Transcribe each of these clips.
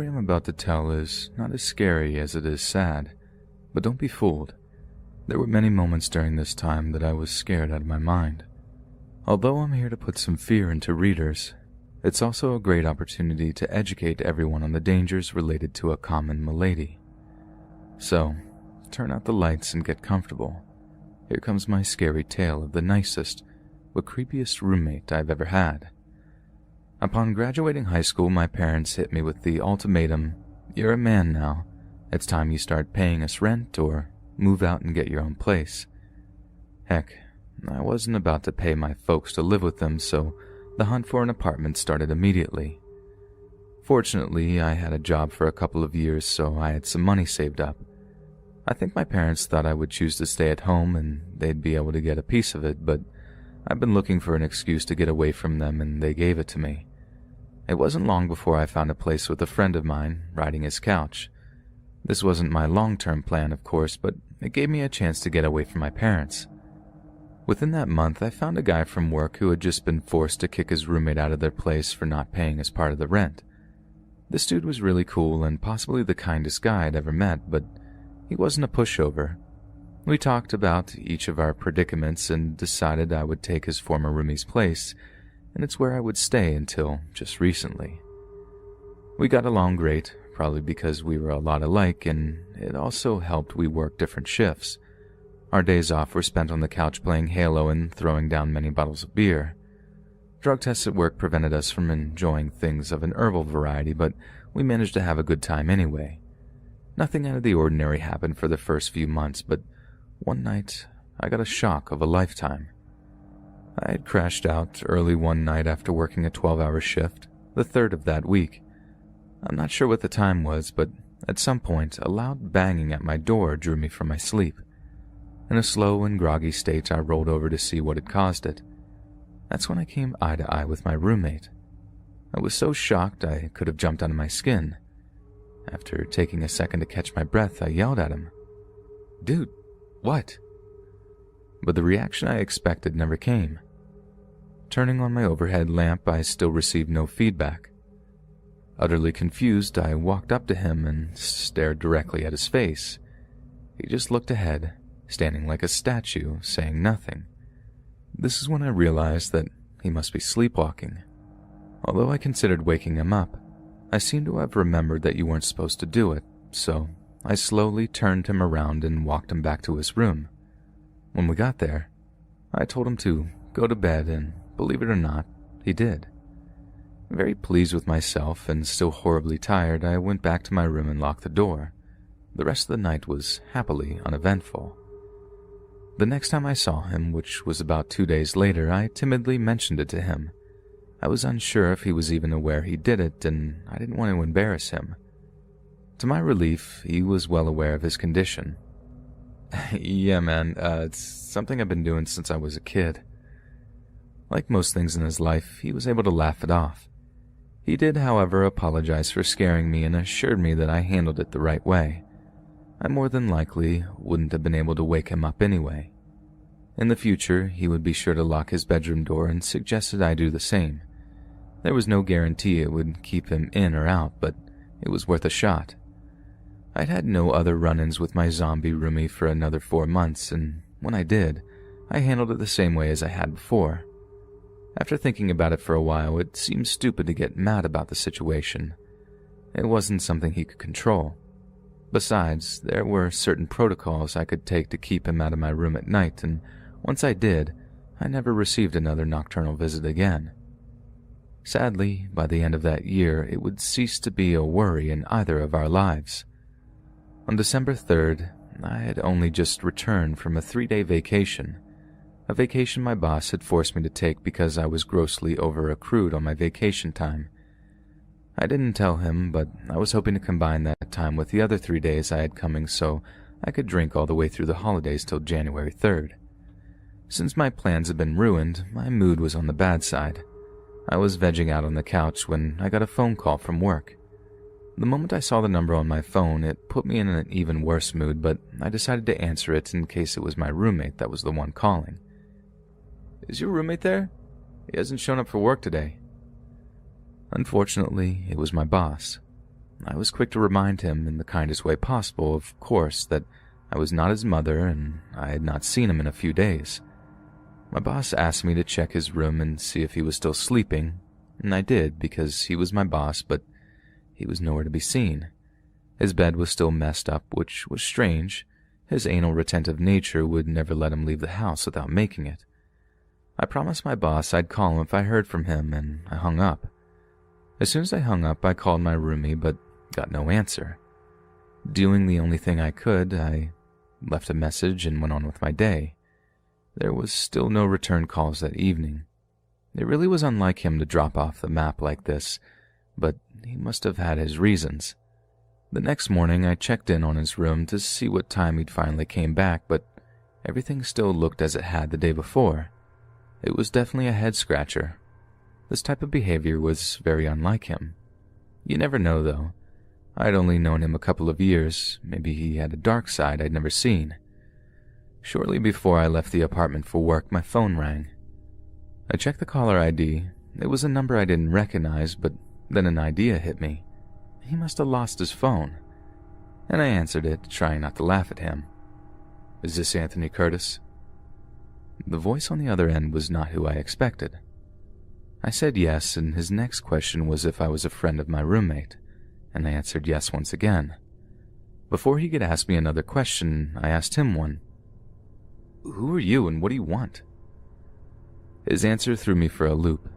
The story I'm about to tell is not as scary as it is sad, but don't be fooled. There were many moments during this time that I was scared out of my mind. Although I'm here to put some fear into readers, it's also a great opportunity to educate everyone on the dangers related to a common malady. So, turn out the lights and get comfortable. Here comes my scary tale of the nicest, but creepiest roommate I've ever had. Upon graduating high school, my parents hit me with the ultimatum, "You're a man now. It's time you start paying us rent or move out and get your own place." Heck, I wasn't about to pay my folks to live with them, so the hunt for an apartment started immediately. Fortunately, I had a job for a couple of years, so I had some money saved up. I think my parents thought I would choose to stay at home and they'd be able to get a piece of it, but I've been looking for an excuse to get away from them and they gave it to me. It wasn't long before I found a place with a friend of mine, riding his couch. This wasn't my long-term plan, of course, but it gave me a chance to get away from my parents. Within that month, I found a guy from work who had just been forced to kick his roommate out of their place for not paying as part of the rent. This dude was really cool and possibly the kindest guy I'd ever met, but he wasn't a pushover. We talked about each of our predicaments and decided I would take his former roomie's place, and it's where I would stay until just recently. We got along great, probably because we were a lot alike, and it also helped we worked different shifts. Our days off were spent on the couch playing Halo and throwing down many bottles of beer. Drug tests at work prevented us from enjoying things of an herbal variety, but we managed to have a good time anyway. Nothing out of the ordinary happened for the first few months, but one night I got a shock of a lifetime. I had crashed out early one night after working a 12-hour shift, the third of that week. I'm not sure what the time was, but at some point a loud banging at my door drew me from my sleep. In a slow and groggy state, I rolled over to see what had caused it. That's when I came eye to eye with my roommate. I was so shocked I could have jumped out of my skin. After taking a second to catch my breath, I yelled at him, "Dude, what?" But the reaction I expected never came. Turning on my overhead lamp, I still received no feedback. Utterly confused, I walked up to him and stared directly at his face. He just looked ahead, standing like a statue, saying nothing. This is when I realized that he must be sleepwalking. Although I considered waking him up, I seem to have remembered that you weren't supposed to do it, so I slowly turned him around and walked him back to his room. When we got there, I told him to go to bed, and believe it or not, he did. Very pleased with myself and still horribly tired, I went back to my room and locked the door. The rest of the night was happily uneventful. The next time I saw him, which was about 2 days later, I timidly mentioned it to him. I was unsure if he was even aware he did it, and I didn't want to embarrass him. To my relief, he was well aware of his condition. "Yeah, man, it's something I've been doing since I was a kid." Like most things in his life, he was able to laugh it off. He did, however, apologize for scaring me and assured me that I handled it the right way. I more than likely wouldn't have been able to wake him up anyway. In the future, he would be sure to lock his bedroom door and suggested I do the same. There was no guarantee it would keep him in or out, but it was worth a shot. I'd had no other run-ins with my zombie roomie for another 4 months, and when I did, I handled it the same way as I had before. After thinking about it for a while, it seemed stupid to get mad about the situation. It wasn't something he could control. Besides, there were certain protocols I could take to keep him out of my room at night, and once I did, I never received another nocturnal visit again. Sadly, by the end of that year, it would cease to be a worry in either of our lives. On December 3rd, I had only just returned from a 3-day vacation, a vacation my boss had forced me to take because I was grossly over-accrued on my vacation time. I didn't tell him, but I was hoping to combine that time with the other 3 days I had coming so I could drink all the way through the holidays till January 3rd. Since my plans had been ruined, my mood was on the bad side. I was vegging out on the couch when I got a phone call from work. The moment I saw the number on my phone, it put me in an even worse mood, but I decided to answer it in case it was my roommate that was the one calling. "Is your roommate there? He hasn't shown up for work today." Unfortunately, it was my boss. I was quick to remind him in the kindest way possible, of course, that I was not his mother and I had not seen him in a few days. My boss asked me to check his room and see if he was still sleeping, and I did because he was my boss, but he was nowhere to be seen. His bed was still messed up, which was strange. His anal retentive nature would never let him leave the house without making it. I promised my boss I'd call him if I heard from him, and I hung up. As soon as I hung up, I called my roomie, but got no answer. Doing the only thing I could, I left a message and went on with my day. There was still no return calls that evening. It really was unlike him to drop off the map like this, but he must have had his reasons. The next morning, I checked in on his room to see what time he'd finally came back, but everything still looked as it had the day before. It was definitely a head-scratcher. This type of behavior was very unlike him. You never know, though. I'd only known him a couple of years. Maybe he had a dark side I'd never seen. Shortly before I left the apartment for work, my phone rang. I checked the caller ID. It was a number I didn't recognize, but then an idea hit me. He must have lost his phone. And I answered it, trying not to laugh at him. "Is this Anthony Curtis?" The voice on the other end was not who I expected. I said yes, and his next question was if I was a friend of my roommate, and I answered yes once again. Before he could ask me another question, I asked him one. "Who are you and what do you want?" His answer threw me for a loop.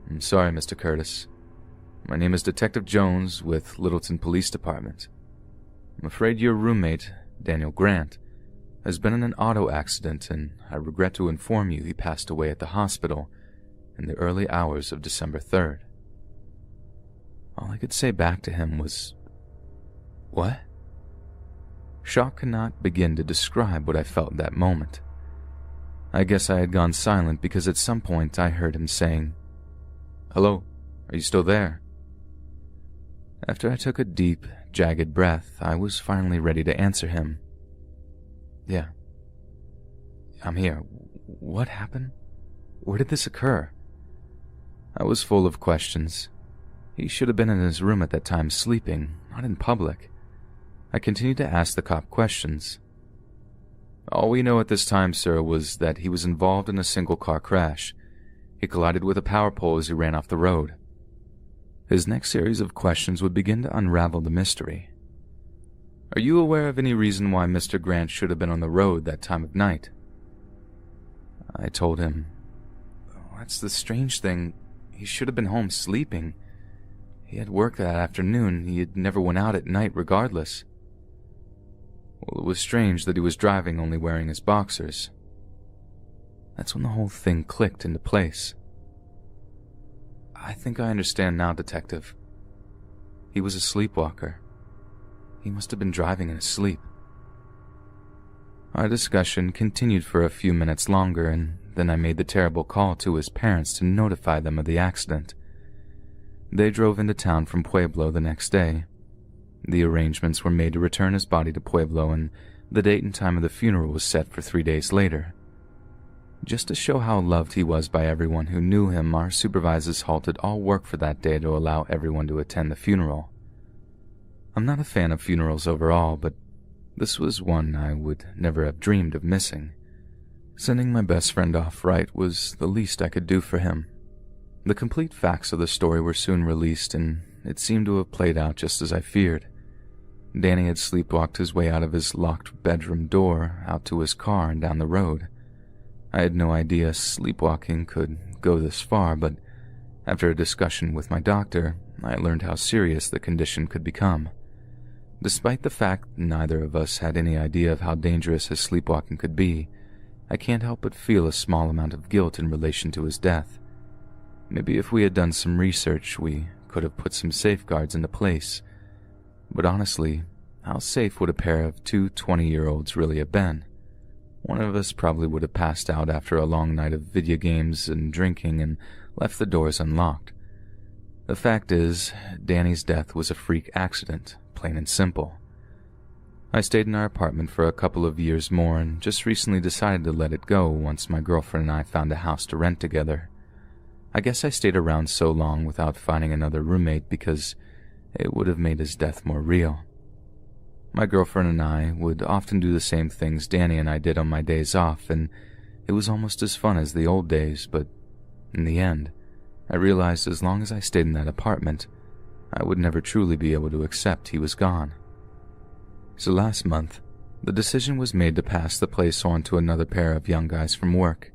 "I'm sorry, Mr. Curtis. My name is Detective Jones with Littleton Police Department. I'm afraid your roommate, Daniel Grant, has been in an auto accident, and I regret to inform you he passed away at the hospital in the early hours of December 3rd. All I could say back to him was, "What?" Shock cannot begin to describe what I felt that moment. I guess I had gone silent because at some point I heard him saying, "Hello, are you still there?" After I took a deep, jagged breath, I was finally ready to answer him. "Yeah. I'm here. What happened? Where did this occur?" I was full of questions. He should have been in his room at that time sleeping, not in public. I continued to ask the cop questions. "All we know at this time, sir, was that he was involved in a single-car crash. He collided with a power pole as he ran off the road." His next series of questions would begin to unravel the mystery. "Are you aware of any reason why Mr. Grant should have been on the road that time of night?" I told him, "That's the strange thing. He should have been home sleeping. He had work that afternoon. He had never went out at night regardless." "Well, it was strange that he was driving only wearing his boxers." That's when the whole thing clicked into place. "I think I understand now, Detective. He was a sleepwalker. He must have been driving in his sleep." Our discussion continued for a few minutes longer, and then I made the terrible call to his parents to notify them of the accident. They drove into town from Pueblo the next day. The arrangements were made to return his body to Pueblo, and the date and time of the funeral was set for 3 days later. Just to show how loved he was by everyone who knew him, our supervisors halted all work for that day to allow everyone to attend the funeral. I'm not a fan of funerals overall, but this was one I would never have dreamed of missing. Sending my best friend off right was the least I could do for him. The complete facts of the story were soon released, and it seemed to have played out just as I feared. Danny had sleepwalked his way out of his locked bedroom door, out to his car, and down the road. I had no idea sleepwalking could go this far, but after a discussion with my doctor, I learned how serious the condition could become. Despite the fact neither of us had any idea of how dangerous his sleepwalking could be, I can't help but feel a small amount of guilt in relation to his death. Maybe if we had done some research, we could have put some safeguards into place. But honestly, how safe would a pair of two 20-year-olds really have been? One of us probably would have passed out after a long night of video games and drinking and left the doors unlocked. The fact is, Danny's death was a freak accident, plain and simple. I stayed in our apartment for a couple of years more and just recently decided to let it go once my girlfriend and I found a house to rent together. I guess I stayed around so long without finding another roommate because it would have made his death more real. My girlfriend and I would often do the same things Danny and I did on my days off, and it was almost as fun as the old days, but in the end, I realized as long as I stayed in that apartment, I would never truly be able to accept he was gone. So last month, the decision was made to pass the place on to another pair of young guys from work.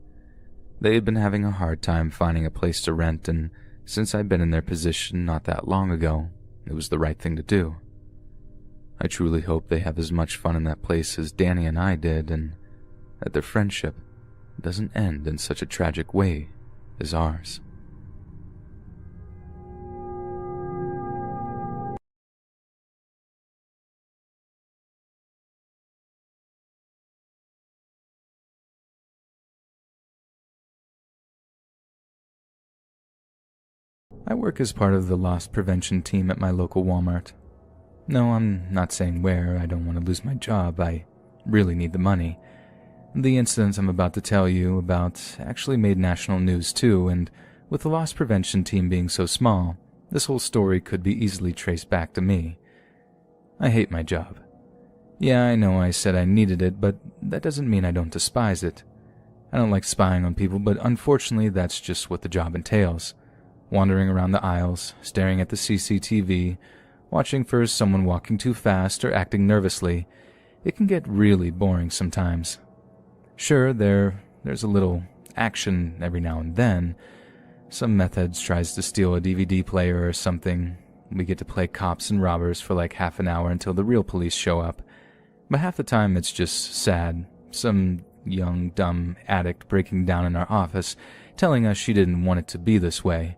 They had been having a hard time finding a place to rent, and since I'd been in their position not that long ago, it was the right thing to do. I truly hope they have as much fun in that place as Danny and I did, and that their friendship doesn't end in such a tragic way as ours. I work as part of the loss prevention team at my local Walmart. No, I'm not saying where. I don't want to lose my job. I really need the money. The incident I'm about to tell you about actually made national news too, and with the loss prevention team being so small, this whole story could be easily traced back to me. I hate my job. Yeah, I know I said I needed it, but that doesn't mean I don't despise it. I don't like spying on people, but unfortunately that's just what the job entails. Wandering around the aisles, staring at the CCTV, watching for someone walking too fast or acting nervously, it can get really boring sometimes. Sure, there's a little action every now and then. Some meth head tries to steal a DVD player or something. We get to play cops and robbers for like half an hour until the real police show up. But half the time it's just sad. Some young, dumb addict breaking down in our office, telling us she didn't want it to be this way.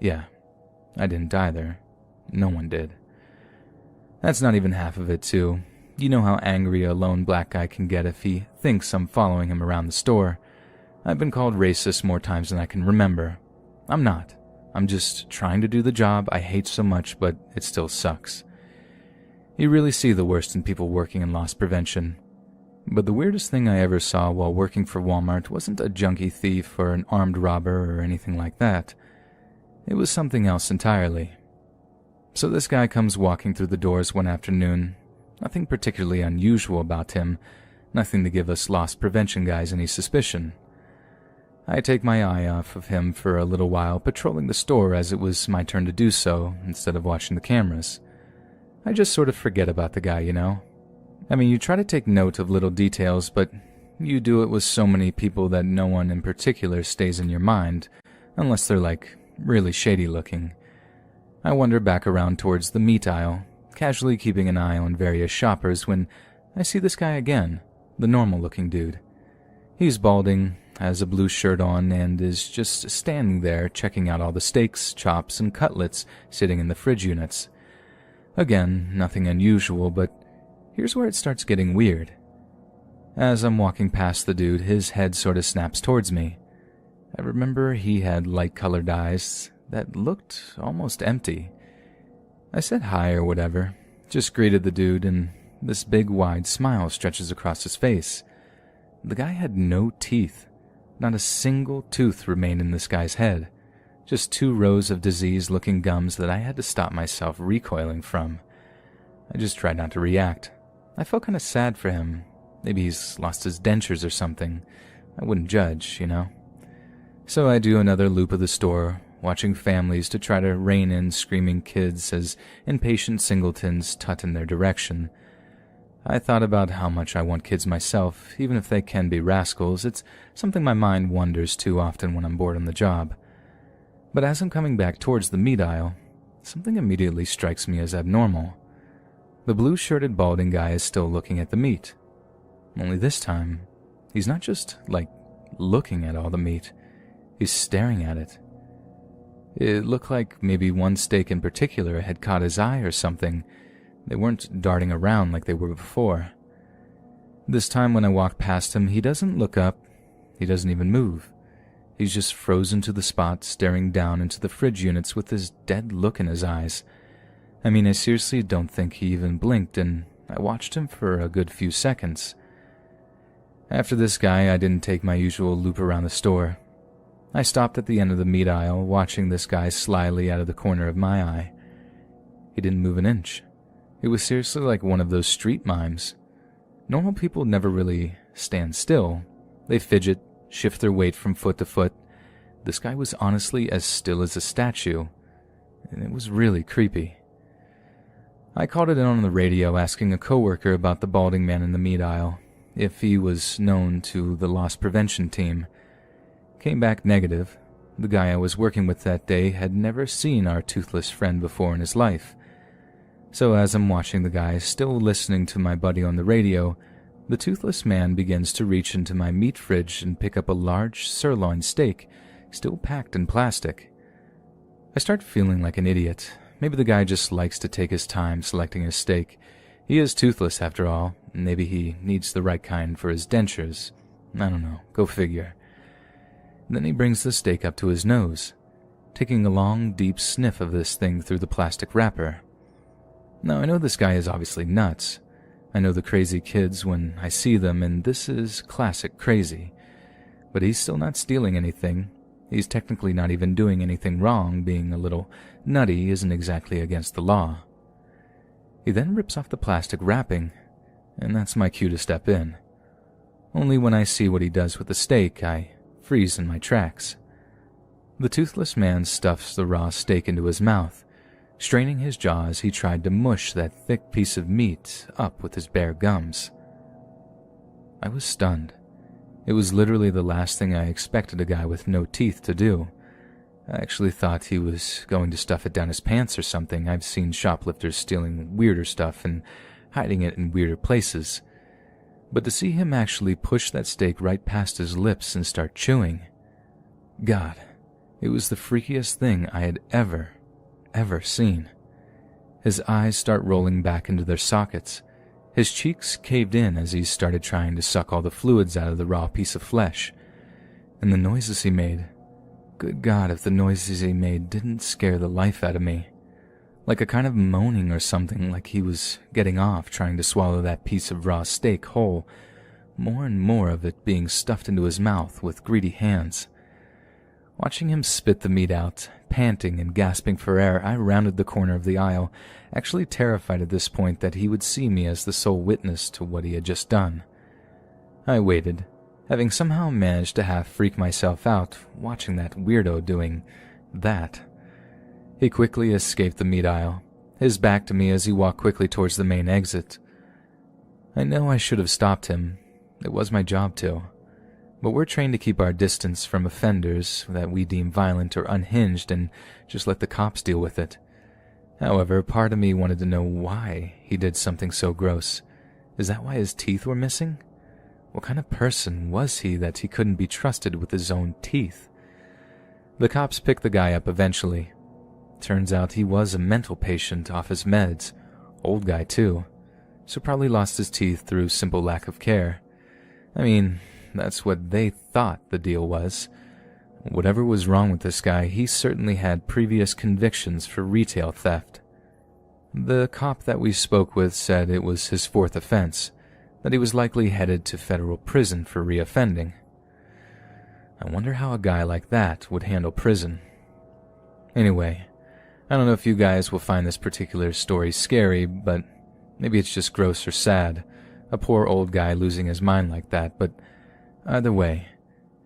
Yeah, I didn't either. No one did. That's not even half of it, too. You know how angry a lone black guy can get if he thinks I'm following him around the store. I've been called racist more times than I can remember. I'm not. I'm just trying to do the job I hate so much, but it still sucks. You really see the worst in people working in loss prevention. But the weirdest thing I ever saw while working for Walmart wasn't a junkie thief or an armed robber or anything like that. It was something else entirely. So this guy comes walking through the doors one afternoon. Nothing particularly unusual about him. Nothing to give us loss prevention guys any suspicion. I take my eye off of him for a little while, patrolling the store as it was my turn to do so, instead of watching the cameras. I just sort of forget about the guy, you know? I mean, you try to take note of little details, but you do it with so many people that no one in particular stays in your mind, unless they're like really shady looking. I wander back around towards the meat aisle, casually keeping an eye on various shoppers when I see this guy again, the normal-looking dude. He's balding, has a blue shirt on, and is just standing there checking out all the steaks, chops, and cutlets sitting in the fridge units. Again, nothing unusual, but here's where it starts getting weird. As I'm walking past the dude, his head sort of snaps towards me. I remember he had light-colored eyes that looked almost empty. I said hi or whatever, just greeted the dude, and this big wide smile stretches across his face. The guy had no teeth. Not a single tooth remained in this guy's head. Just 2 rows of diseased-looking gums that I had to stop myself recoiling from. I just tried not to react. I felt kind of sad for him. Maybe he's lost his dentures or something. I wouldn't judge, you know? So I do another loop of the store, watching families to try to rein in screaming kids as impatient singletons tut in their direction. I thought about how much I want kids myself, even if they can be rascals. It's something my mind wonders too often when I'm bored on the job. But as I'm coming back towards the meat aisle, something immediately strikes me as abnormal. The blue-shirted balding guy is still looking at the meat. Only this time, he's not just, looking at all the meat. He's staring at it. It looked like maybe one steak in particular had caught his eye or something. They weren't darting around like they were before. This time when I walk past him, he doesn't look up. He doesn't even move. He's just frozen to the spot, staring down into the fridge units with this dead look in his eyes. I mean, I seriously don't think he even blinked, and I watched him for a good few seconds. After this guy, I didn't take my usual loop around the store. I stopped at the end of the meat aisle, watching this guy slyly out of the corner of my eye. He didn't move an inch. It was seriously like one of those street mimes. Normal people never really stand still. They fidget, shift their weight from foot to foot. This guy was honestly as still as a statue, and it was really creepy. I called it in on the radio asking a coworker about the balding man in the meat aisle, if he was known to the loss prevention team. Came back negative. The guy I was working with that day had never seen our toothless friend before in his life. So as I'm watching the guy, still listening to my buddy on the radio, the toothless man begins to reach into my meat fridge and pick up a large sirloin steak, still packed in plastic. I start feeling like an idiot. Maybe the guy just likes to take his time selecting his steak. He is toothless after all. Maybe he needs the right kind for his dentures. I don't know, go figure. Then he brings the steak up to his nose, taking a long, deep sniff of this thing through the plastic wrapper. Now, I know this guy is obviously nuts. I know the crazy kids when I see them, and this is classic crazy. But he's still not stealing anything. He's technically not even doing anything wrong. Being a little nutty isn't exactly against the law. He then rips off the plastic wrapping, and that's my cue to step in. Only when I see what he does with the steak, I freeze in my tracks. The toothless man stuffs the raw steak into his mouth. Straining his jaws, he tried to mush that thick piece of meat up with his bare gums. I was stunned. It was literally the last thing I expected a guy with no teeth to do. I actually thought he was going to stuff it down his pants or something. I've seen shoplifters stealing weirder stuff and hiding it in weirder places. But to see him actually push that steak right past his lips and start chewing, God, it was the freakiest thing I had ever seen. His eyes start rolling back into their sockets. His cheeks caved in as he started trying to suck all the fluids out of the raw piece of flesh. And the noises he made, good God, if the noises he made didn't scare the life out of me. Like a kind of moaning or something, like he was getting off trying to swallow that piece of raw steak whole, more and more of it being stuffed into his mouth with greedy hands. Watching him spit the meat out, panting and gasping for air, I rounded the corner of the aisle, actually terrified at this point that he would see me as the sole witness to what he had just done. I waited, having somehow managed to half freak myself out watching that weirdo doing that. He quickly escaped the meat aisle, his back to me as he walked quickly towards the main exit. I know I should have stopped him. It was my job to. But we're trained to keep our distance from offenders that we deem violent or unhinged and just let the cops deal with it. However, part of me wanted to know why he did something so gross. Is that why his teeth were missing? What kind of person was he that he couldn't be trusted with his own teeth? The cops picked the guy up eventually. Turns out he was a mental patient off his meds. Old guy too. So probably lost his teeth through simple lack of care. I mean, that's what they thought the deal was. Whatever was wrong with this guy, he certainly had previous convictions for retail theft. The cop that we spoke with said it was his fourth offense, that he was likely headed to federal prison for reoffending. I wonder how a guy like that would handle prison. Anyway, I don't know if you guys will find this particular story scary, but maybe it's just gross or sad. A poor old guy losing his mind like that, but either way,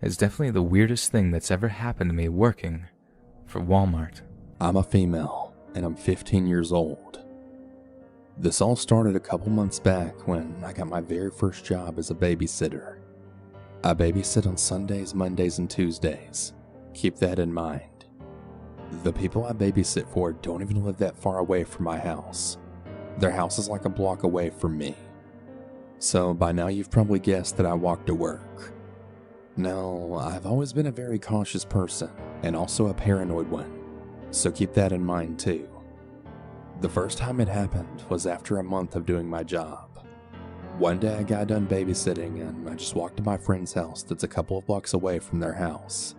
it's definitely the weirdest thing that's ever happened to me working for Walmart. I'm a female, and I'm 15 years old. This all started a couple months back when I got my very first job as a babysitter. I babysit on Sundays, Mondays, and Tuesdays. Keep that in mind. The people I babysit for don't even live that far away from my house. Their house is like a block away from me. So by now you've probably guessed that I walk to work. Now, I've always been a very cautious person, and also a paranoid one, so keep that in mind too. The first time it happened was after a month of doing my job. One day I got done babysitting and I just walked to my friend's house that's a couple of blocks away from their house.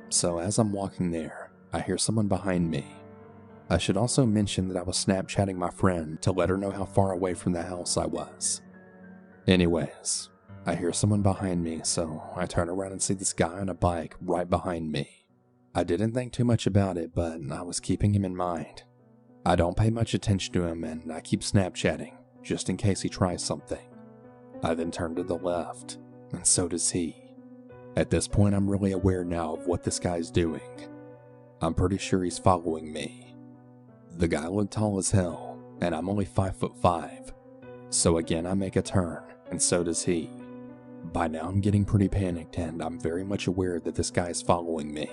So as I'm walking there, I hear someone behind me. I should also mention that I was Snapchatting my friend to let her know how far away from the house I was. Anyways, I hear someone behind me, so I turn around and see this guy on a bike right behind me. I didn't think too much about it, but I was keeping him in mind. I don't pay much attention to him and I keep Snapchatting, just in case he tries something. I then turn to the left, and so does he. At this point, I'm really aware now of what this guy's doing. I'm pretty sure he's following me. The guy looked tall as hell, and I'm only 5'5". So again, I make a turn, and so does he. By now I'm getting pretty panicked and I'm very much aware that this guy is following me.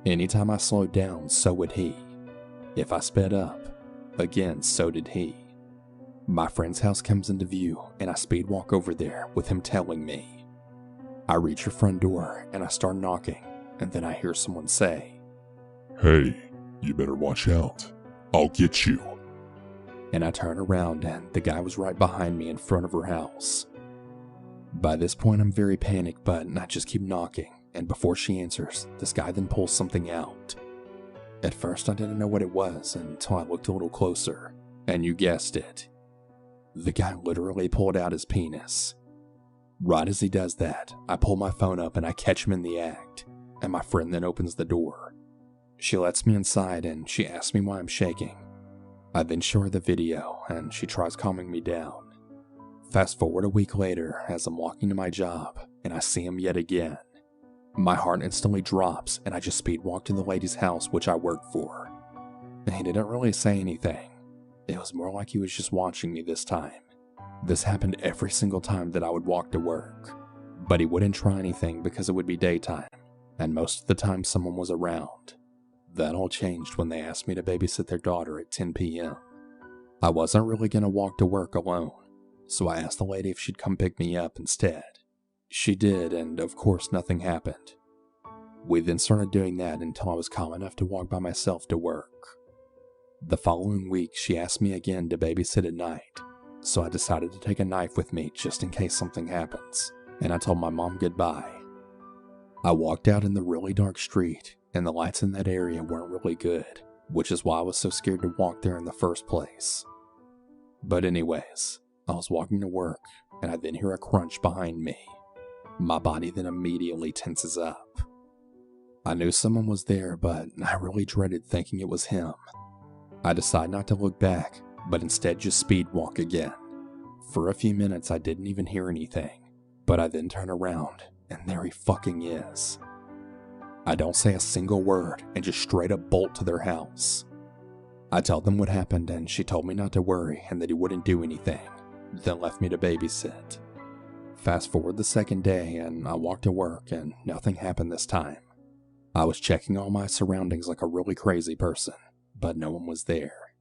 Anytime I slowed down, so would he. If I sped up, again, so did he. My friend's house comes into view and I speed walk over there with him telling me. I reach her front door and I start knocking, and then I hear someone say, "Hey, you better watch out. I'll get you." And I turn around and the guy was right behind me in front of her house. By this point I'm very panicked, but I just keep knocking, and before she answers, this guy then pulls something out. At first I didn't know what it was until I looked a little closer, and you guessed it. The guy literally pulled out his penis. Right as he does that, I pull my phone up and I catch him in the act, and my friend then opens the door. She lets me inside and she asks me why I'm shaking. I then show her the video and she tries calming me down. Fast forward a week later as I'm walking to my job and I see him yet again. My heart instantly drops and I just speed walk to the lady's house which I work for. He didn't really say anything. It was more like he was just watching me this time. This happened every single time that I would walk to work. But he wouldn't try anything because it would be daytime, and most of the time someone was around. That all changed when they asked me to babysit their daughter at 10 p.m. I wasn't really going to walk to work alone, so I asked the lady if she'd come pick me up instead. She did, and of course nothing happened. We then started doing that until I was calm enough to walk by myself to work. The following week, she asked me again to babysit at night, so I decided to take a knife with me just in case something happens, and I told my mom goodbye. I walked out in the really dark street, and the lights in that area weren't really good, which is why I was so scared to walk there in the first place. But anyways, I was walking to work, and I then hear a crunch behind me. My body then immediately tenses up. I knew someone was there, but I really dreaded thinking it was him. I decide not to look back, but instead just speed walk again. For a few minutes I didn't even hear anything, but I then turn around, and there he fucking is. I don't say a single word and just straight up bolt to their house. I tell them what happened and she told me not to worry and that he wouldn't do anything, then left me to babysit. Fast forward the second day and I walked to work and nothing happened this time. I was checking all my surroundings like a really crazy person, but no one was there.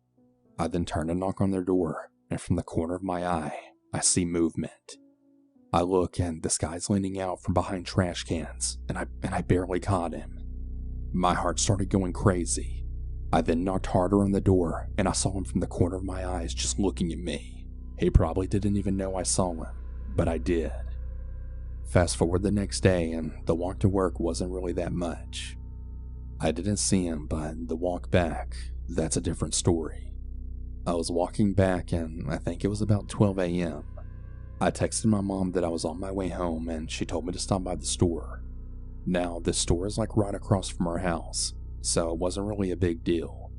I then turn to knock on their door, and from the corner of my eye, I see movement. I look and this guy's leaning out from behind trash cans, and I barely caught him. My heart started going crazy. I then knocked harder on the door, and I saw him from the corner of my eyes just looking at me. He probably didn't even know I saw him, but I did. Fast forward the next day, and the walk to work wasn't really that much. I didn't see him, but the walk back, that's a different story. I was walking back, and I think it was about 12 a.m. I texted my mom that I was on my way home, and she told me to stop by the store. Now, this store is like right across from our house, so it wasn't really a big deal.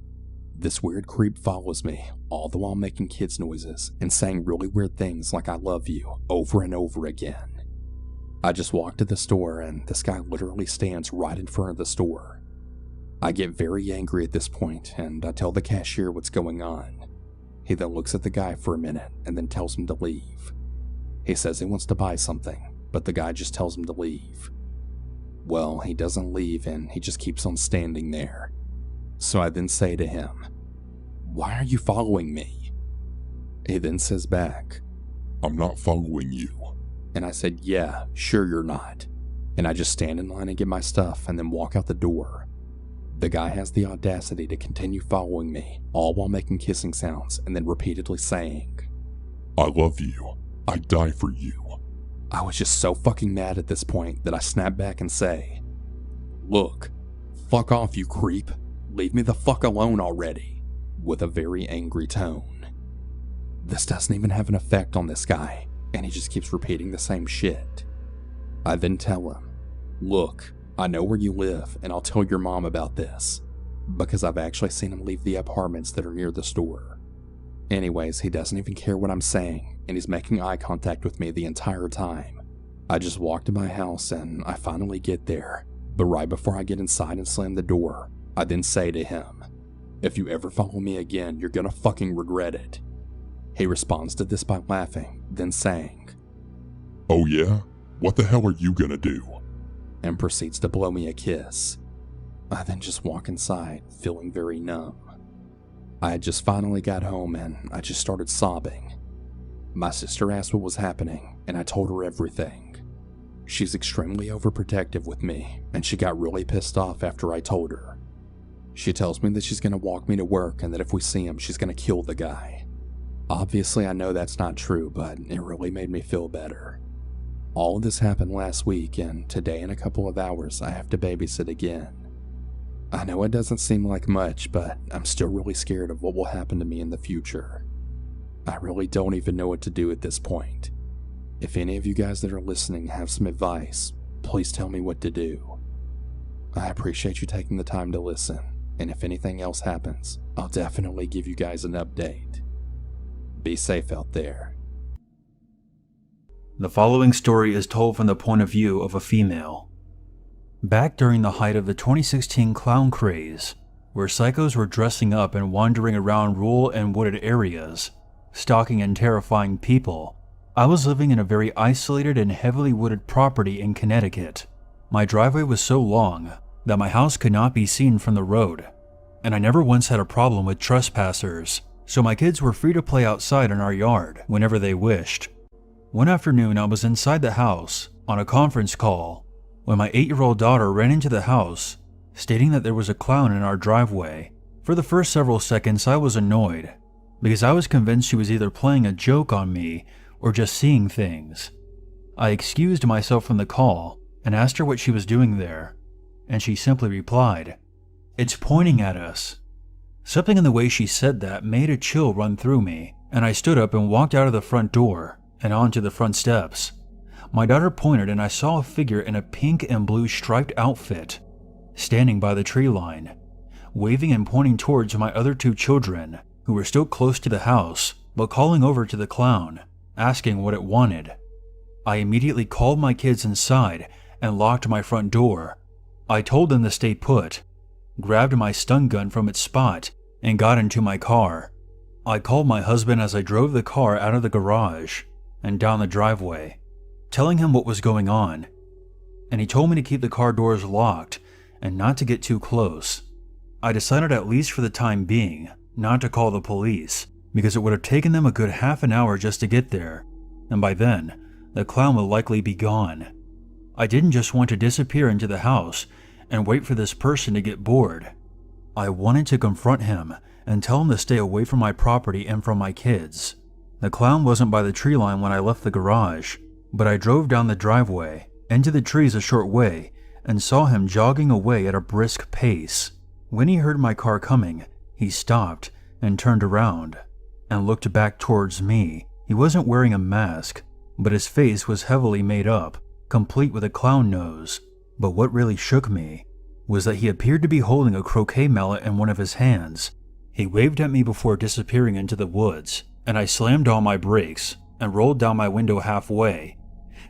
This weird creep follows me, all the while making kids noises and saying really weird things like "I love you" over and over again. I just walked to the store, and this guy literally stands right in front of the store. I get very angry at this point, and I tell the cashier what's going on. He then looks at the guy for a minute and then tells him to leave. He says he wants to buy something, but the guy just tells him to leave. Well, he doesn't leave and he just keeps on standing there. So I then say to him, "Why are you following me?" He then says back, "I'm not following you." And I said, "Yeah, sure you're not." And I just stand in line and get my stuff and then walk out the door. The guy has the audacity to continue following me, all while making kissing sounds and then repeatedly saying, "I love you. I'd die for you." I was just so fucking mad at this point that I snap back and say, "Look, fuck off, you creep. Leave me the fuck alone already," with a very angry tone. This doesn't even have an effect on this guy, and he just keeps repeating the same shit. I then tell him, "Look, I know where you live, and I'll tell your mom about this. because I've actually seen him leave the apartments that are near the store. Anyways, he doesn't even care what I'm saying, and he's making eye contact with me the entire time. I just walk to my house and I finally get there, but right before I get inside and slam the door, I then say to him, "If you ever follow me again, you're gonna fucking regret it." He responds to this by laughing, then saying, "Oh yeah? What the hell are you gonna do?" and proceeds to blow me a kiss. I then just walk inside, feeling very numb. I had just finally got home and I just started sobbing. My sister asked what was happening, and I told her everything. She's extremely overprotective with me, and she got really pissed off after I told her. She tells me that she's gonna walk me to work and that if we see him, she's gonna kill the guy. Obviously, I know that's not true, but it really made me feel better. All of this happened last week, and today in a couple of hours, I have to babysit again. I know it doesn't seem like much, but I'm still really scared of what will happen to me in the future. I really don't even know what to do at this point. If any of you guys that are listening have some advice, please tell me what to do. I appreciate you taking the time to listen, and if anything else happens, I'll definitely give you guys an update. Be safe out there. The following story is told from the point of view of a female. Back during the height of the 2016 clown craze, where psychos were dressing up and wandering around rural and wooded areas, stalking and terrifying people, I was living in a very isolated and heavily wooded property in Connecticut. My driveway was so long that my house could not be seen from the road, and I never once had a problem with trespassers, so my kids were free to play outside in our yard whenever they wished. One afternoon, I was inside the house on a conference call when my 8-year-old daughter ran into the house, stating that there was a clown in our driveway. For the first several seconds, I was annoyed, because I was convinced she was either playing a joke on me or just seeing things. I excused myself from the call and asked her what she was doing there, and she simply replied, "It's pointing at us." Something in the way she said that made a chill run through me, and I stood up and walked out of the front door and onto the front steps. My daughter pointed and I saw a figure in a pink and blue striped outfit, standing by the tree line, waving and pointing towards my other 2 children, who were still close to the house, but calling over to the clown, asking what it wanted. I immediately called my kids inside and locked my front door. I told them to stay put, grabbed my stun gun from its spot, and got into my car. I called my husband as I drove the car out of the garage and down the driveway, telling him what was going on, and he told me to keep the car doors locked and not to get too close. I decided, at least for the time being, not to call the police, because it would have taken them a good half an hour just to get there, and by then, the clown would likely be gone. I didn't just want to disappear into the house and wait for this person to get bored. I wanted to confront him and tell him to stay away from my property and from my kids. The clown wasn't by the tree line when I left the garage, but I drove down the driveway, into the trees a short way, and saw him jogging away at a brisk pace. When he heard my car coming, he stopped and turned around and looked back towards me. He wasn't wearing a mask, but his face was heavily made up, complete with a clown nose. But what really shook me was that he appeared to be holding a croquet mallet in one of his hands. He waved at me before disappearing into the woods, and I slammed on my brakes and rolled down my window halfway,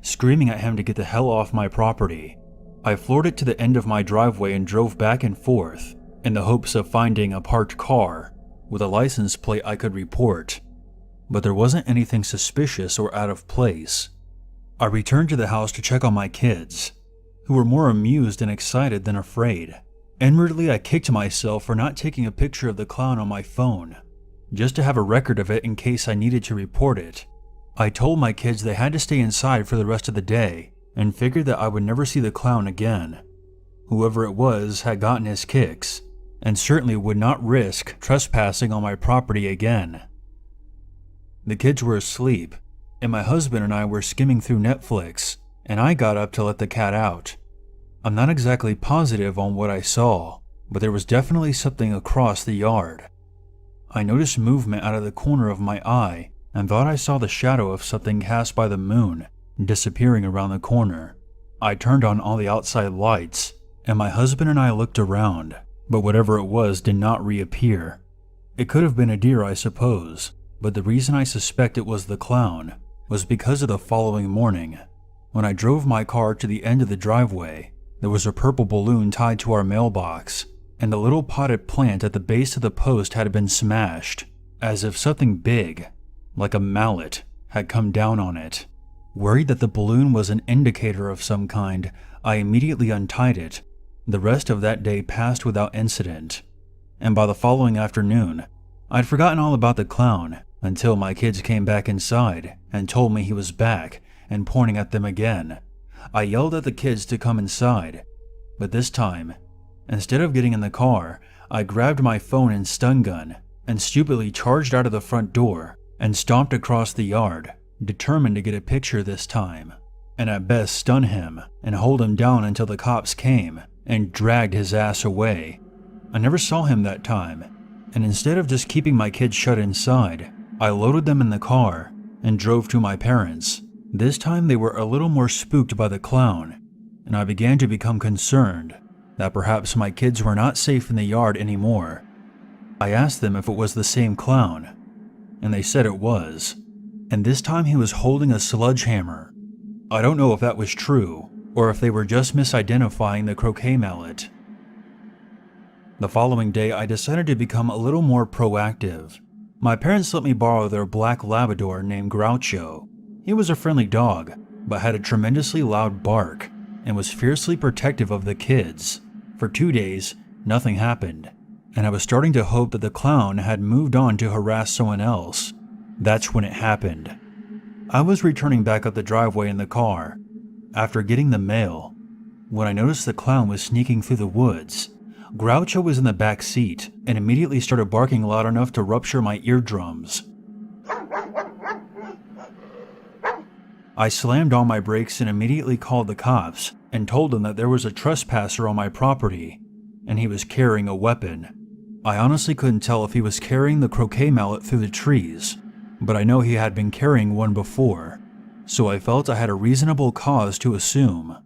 screaming at him to get the hell off my property. I floored it to the end of my driveway and drove back and forth in the hopes of finding a parked car with a license plate I could report, but there wasn't anything suspicious or out of place. I returned to the house to check on my kids, who were more amused and excited than afraid. Inwardly, I kicked myself for not taking a picture of the clown on my phone, just to have a record of it in case I needed to report it. I told my kids they had to stay inside for the rest of the day, and figured that I would never see the clown again. Whoever it was had gotten his kicks, and certainly would not risk trespassing on my property again. The kids were asleep, and my husband and I were skimming through Netflix, and I got up to let the cat out. I'm not exactly positive on what I saw, but there was definitely something across the yard. I noticed movement out of the corner of my eye and thought I saw the shadow of something cast by the moon disappearing around the corner. I turned on all the outside lights, and my husband and I looked around, but whatever it was did not reappear. It could have been a deer, I suppose, but the reason I suspect it was the clown was because of the following morning. When I drove my car to the end of the driveway, there was a purple balloon tied to our mailbox, and the little potted plant at the base of the post had been smashed, as if something big, like a mallet, had come down on it. Worried that the balloon was an indicator of some kind, I immediately untied it. The rest of that day passed without incident, and by the following afternoon, I'd forgotten all about the clown until my kids came back inside and told me he was back and pointing at them again. I yelled at the kids to come inside, but this time, instead of getting in the car, I grabbed my phone and stun gun and stupidly charged out of the front door and stomped across the yard, determined to get a picture this time, and at best stun him and hold him down until the cops came and dragged his ass away. I never saw him that time, and instead of just keeping my kids shut inside, I loaded them in the car and drove to my parents'. This time they were a little more spooked by the clown, and I began to become concerned that perhaps my kids were not safe in the yard anymore. I asked them if it was the same clown, and they said it was, and this time he was holding a sledgehammer. I don't know if that was true, or if they were just misidentifying the croquet mallet. The following day, I decided to become a little more proactive. My parents let me borrow their black Labrador named Groucho. He was a friendly dog, but had a tremendously loud bark and was fiercely protective of the kids. For 2 days, nothing happened, and I was starting to hope that the clown had moved on to harass someone else. That's when it happened. I was returning back up the driveway in the car, after getting the mail, when I noticed the clown was sneaking through the woods. Groucho was in the back seat and immediately started barking loud enough to rupture my eardrums. I slammed on my brakes and immediately called the cops and told them that there was a trespasser on my property and he was carrying a weapon. I honestly couldn't tell if he was carrying the croquet mallet through the trees, but I know he had been carrying one before, so I felt I had a reasonable cause to assume.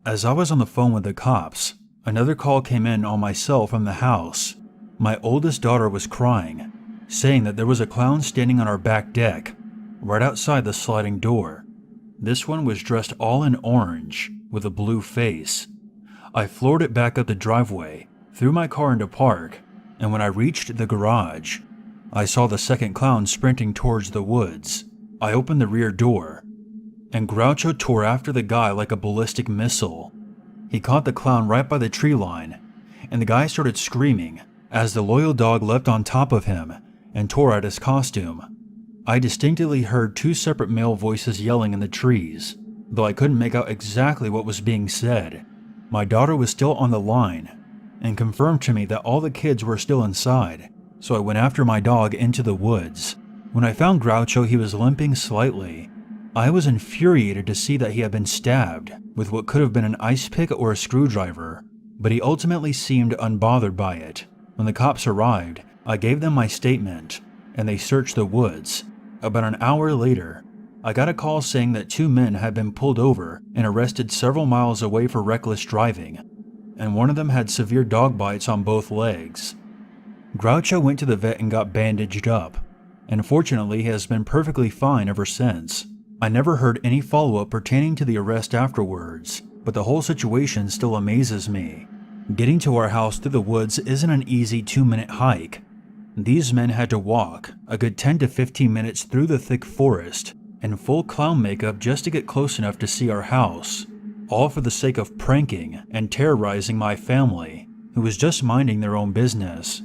As I was on the phone with the cops, another call came in on my cell from the house. My oldest daughter was crying, saying that there was a clown standing on our back deck, right outside the sliding door. This one was dressed all in orange, with a blue face. I floored it back up the driveway, threw my car into park, and when I reached the garage, I saw the second clown sprinting towards the woods. I opened the rear door, and Groucho tore after the guy like a ballistic missile. He caught the clown right by the tree line, and the guy started screaming as the loyal dog leapt on top of him and tore at his costume. I distinctly heard 2 separate male voices yelling in the trees, though I couldn't make out exactly what was being said. My daughter was still on the line and confirmed to me that all the kids were still inside, so I went after my dog into the woods. When I found Groucho, he was limping slightly. I was infuriated to see that he had been stabbed with what could have been an ice pick or a screwdriver, but he ultimately seemed unbothered by it. When the cops arrived, I gave them my statement, and they searched the woods. About an hour later, I got a call saying that 2 men had been pulled over and arrested several miles away for reckless driving, and one of them had severe dog bites on both legs. Groucho went to the vet and got bandaged up, and fortunately he has been perfectly fine ever since. I never heard any follow-up pertaining to the arrest afterwards, but the whole situation still amazes me. Getting to our house through the woods isn't an easy 2-minute hike. These men had to walk a good 10 to 15 minutes through the thick forest in full clown makeup just to get close enough to see our house, all for the sake of pranking and terrorizing my family, who was just minding their own business.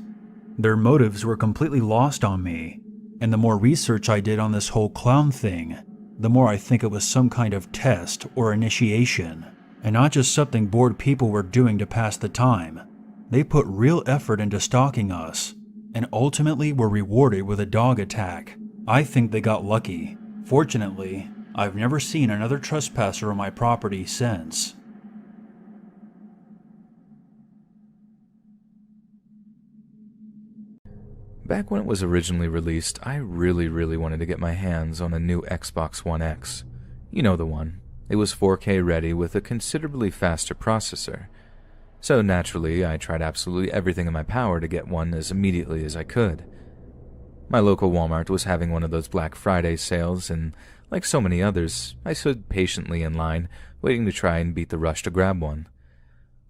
Their motives were completely lost on me, and the more research I did on this whole clown thing, the more I think it was some kind of test or initiation, and not just something bored people were doing to pass the time. They put real effort into stalking us, and ultimately were rewarded with a dog attack. I think they got lucky. Fortunately, I've never seen another trespasser on my property since. Back when it was originally released, I really wanted to get my hands on a new Xbox One X. You know the one. It was 4K ready with a considerably faster processor. So naturally, I tried absolutely everything in my power to get one as immediately as I could. My local Walmart was having one of those Black Friday sales, and like so many others, I stood patiently in line, waiting to try and beat the rush to grab one.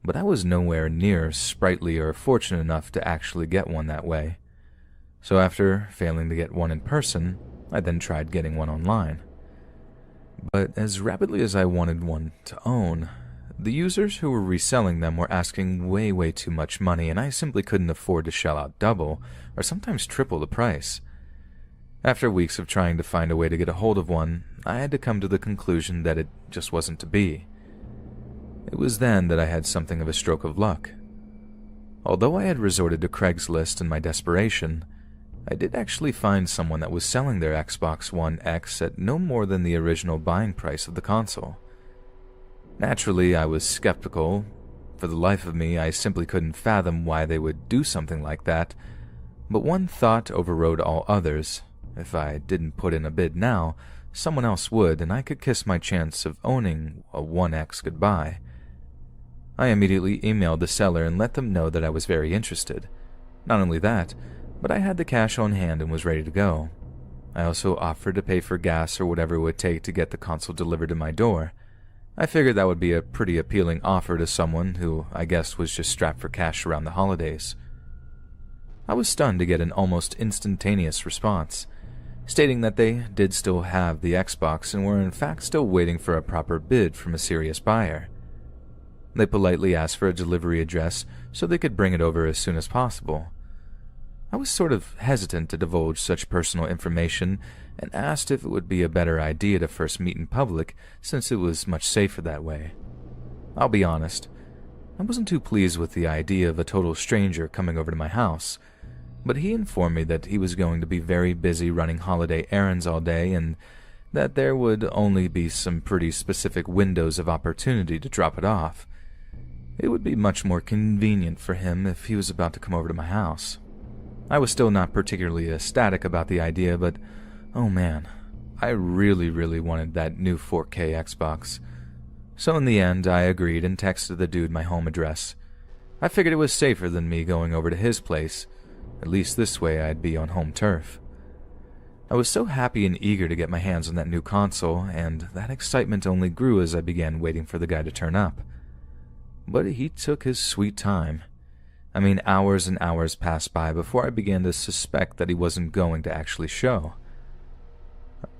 But I was nowhere near sprightly or fortunate enough to actually get one that way. So after failing to get one in person, I then tried getting one online. But as rapidly as I wanted one to own, the users who were reselling them were asking way too much money, and I simply couldn't afford to shell out double, or sometimes triple the price. After weeks of trying to find a way to get a hold of one, I had to come to the conclusion that it just wasn't to be. It was then that I had something of a stroke of luck. Although I had resorted to Craigslist in my desperation, I did actually find someone that was selling their Xbox One X at no more than the original buying price of the console. Naturally, I was skeptical. For the life of me, I simply couldn't fathom why they would do something like that, but one thought overrode all others. If I didn't put in a bid now, someone else would, and I could kiss my chance of owning a 1X goodbye. I immediately emailed the seller and let them know that I was very interested. Not only that, but I had the cash on hand and was ready to go. I also offered to pay for gas or whatever it would take to get the console delivered to my door. I figured that would be a pretty appealing offer to someone who I guessed was just strapped for cash around the holidays. I was stunned to get an almost instantaneous response, stating that they did still have the Xbox and were in fact still waiting for a proper bid from a serious buyer. They politely asked for a delivery address so they could bring it over as soon as possible. I was sort of hesitant to divulge such personal information and asked if it would be a better idea to first meet in public since it was much safer that way. I'll be honest, I wasn't too pleased with the idea of a total stranger coming over to my house, but he informed me that he was going to be very busy running holiday errands all day and that there would only be some pretty specific windows of opportunity to drop it off. It would be much more convenient for him if he was about to come over to my house. I was still not particularly ecstatic about the idea, but oh man, I really wanted that new 4K Xbox. So in the end, I agreed and texted the dude my home address. I figured it was safer than me going over to his place. At least this way I'd be on home turf. I was so happy and eager to get my hands on that new console, and that excitement only grew as I began waiting for the guy to turn up. But he took his sweet time. I mean, hours and hours passed by before I began to suspect that he wasn't going to actually show.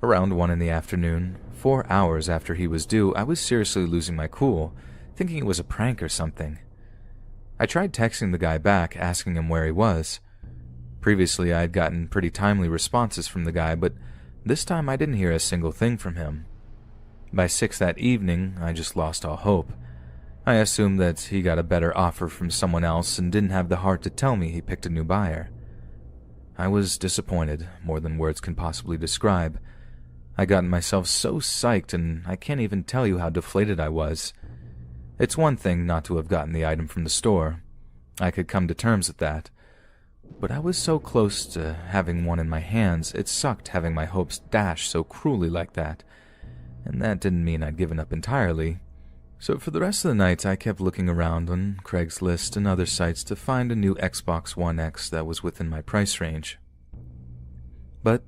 Around 1 in the afternoon, 4 hours after he was due, I was seriously losing my cool, thinking it was a prank or something. I tried texting the guy back, asking him where he was. Previously, I had gotten pretty timely responses from the guy, but this time I didn't hear a single thing from him. By 6 that evening, I just lost all hope. I assumed that he got a better offer from someone else and didn't have the heart to tell me he picked a new buyer. I was disappointed, more than words can possibly describe. I got myself so psyched, and I can't even tell you how deflated I was. It's one thing not to have gotten the item from the store. I could come to terms with that. But I was so close to having one in my hands, it sucked having my hopes dashed so cruelly like that. And that didn't mean I'd given up entirely. So for the rest of the night, I kept looking around on Craigslist and other sites to find a new Xbox One X that was within my price range. But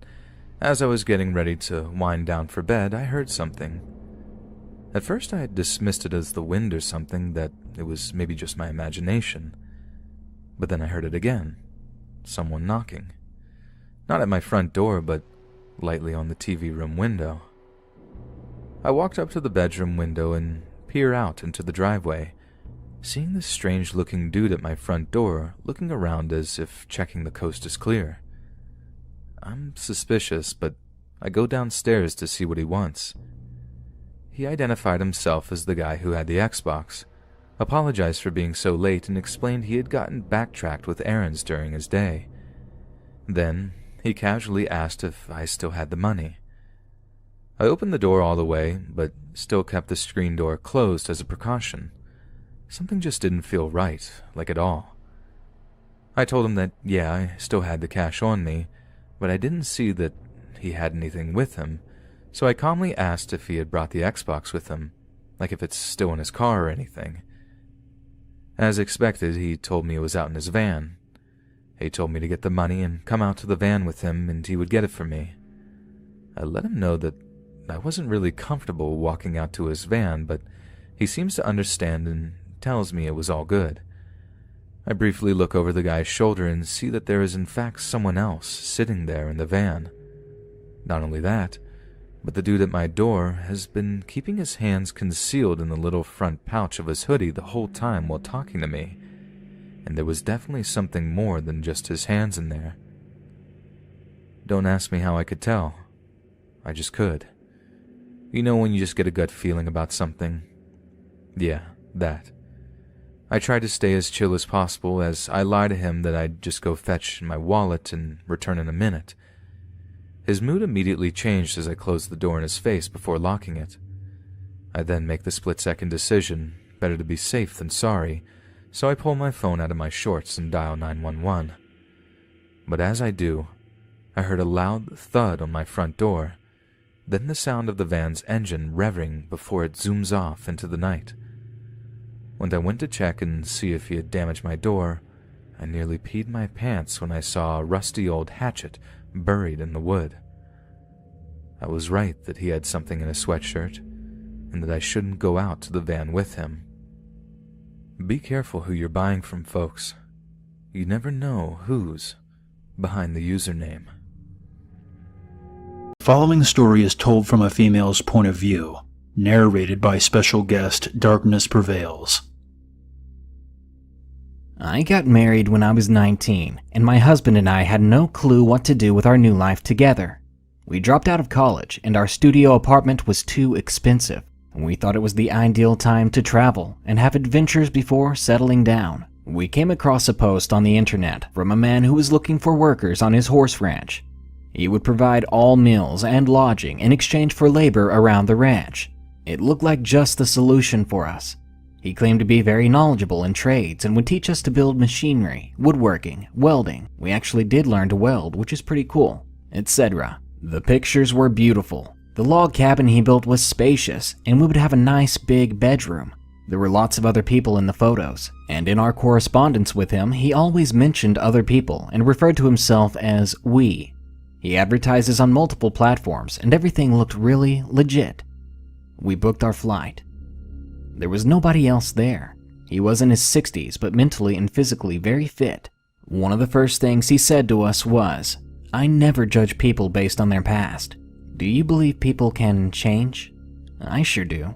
as I was getting ready to wind down for bed, I heard something. At first I had dismissed it as the wind or something, that it was maybe just my imagination. But then I heard it again. Someone knocking. Not at my front door, but lightly on the TV room window. I walked up to the bedroom window and peered out into the driveway, seeing this strange-looking dude at my front door looking around as if checking the coast is clear. I'm suspicious, but I go downstairs to see what he wants. He identified himself as the guy who had the Xbox, apologized for being so late, and explained he had gotten backtracked with errands during his day. Then he casually asked if I still had the money. I opened the door all the way, but still kept the screen door closed as a precaution. Something just didn't feel right, like at all. I told him that, yeah, I still had the cash on me, but I didn't see that he had anything with him, so I calmly asked if he had brought the Xbox with him, like if it's still in his car or anything. As expected, he told me it was out in his van. He told me to get the money and come out to the van with him and he would get it for me. I let him know that I wasn't really comfortable walking out to his van, but he seems to understand and tells me it was all good. I briefly look over the guy's shoulder and see that there is in fact someone else sitting there in the van. Not only that, but the dude at my door has been keeping his hands concealed in the little front pouch of his hoodie the whole time while talking to me, and there was definitely something more than just his hands in there. Don't ask me how I could tell. I just could. You know when you just get a gut feeling about something? Yeah, that. I tried to stay as chill as possible as I lie to him that I'd just go fetch my wallet and return in a minute. His mood immediately changed as I closed the door in his face before locking it. I then make the split-second decision, better to be safe than sorry, so I pull my phone out of my shorts and dial 911. But as I do, I heard a loud thud on my front door, then the sound of the van's engine revving before it zooms off into the night. When I went to check and see if he had damaged my door, I nearly peed my pants when I saw a rusty old hatchet buried in the wood. I was right that he had something in his sweatshirt, and that I shouldn't go out to the van with him. Be careful who you're buying from, folks. You never know who's behind the username. The following story is told from a female's point of view, narrated by special guest Darkness Prevails. I got married when I was 19, and my husband and I had no clue what to do with our new life together. We dropped out of college, and our studio apartment was too expensive. We thought it was the ideal time to travel and have adventures before settling down. We came across a post on the internet from a man who was looking for workers on his horse ranch. He would provide all meals and lodging in exchange for labor around the ranch. It looked like just the solution for us. He claimed to be very knowledgeable in trades and would teach us to build machinery, woodworking, welding. We actually did learn to weld, which is pretty cool, etc. The pictures were beautiful. The log cabin he built was spacious, and we would have a nice big bedroom. There were lots of other people in the photos, and in our correspondence with him, he always mentioned other people and referred to himself as we. He advertises on multiple platforms, and everything looked really legit. We booked our flight. There was nobody else there. He was in his 60s, but mentally and physically very fit. One of the first things he said to us was, "I never judge people based on their past. Do you believe people can change?" I sure do.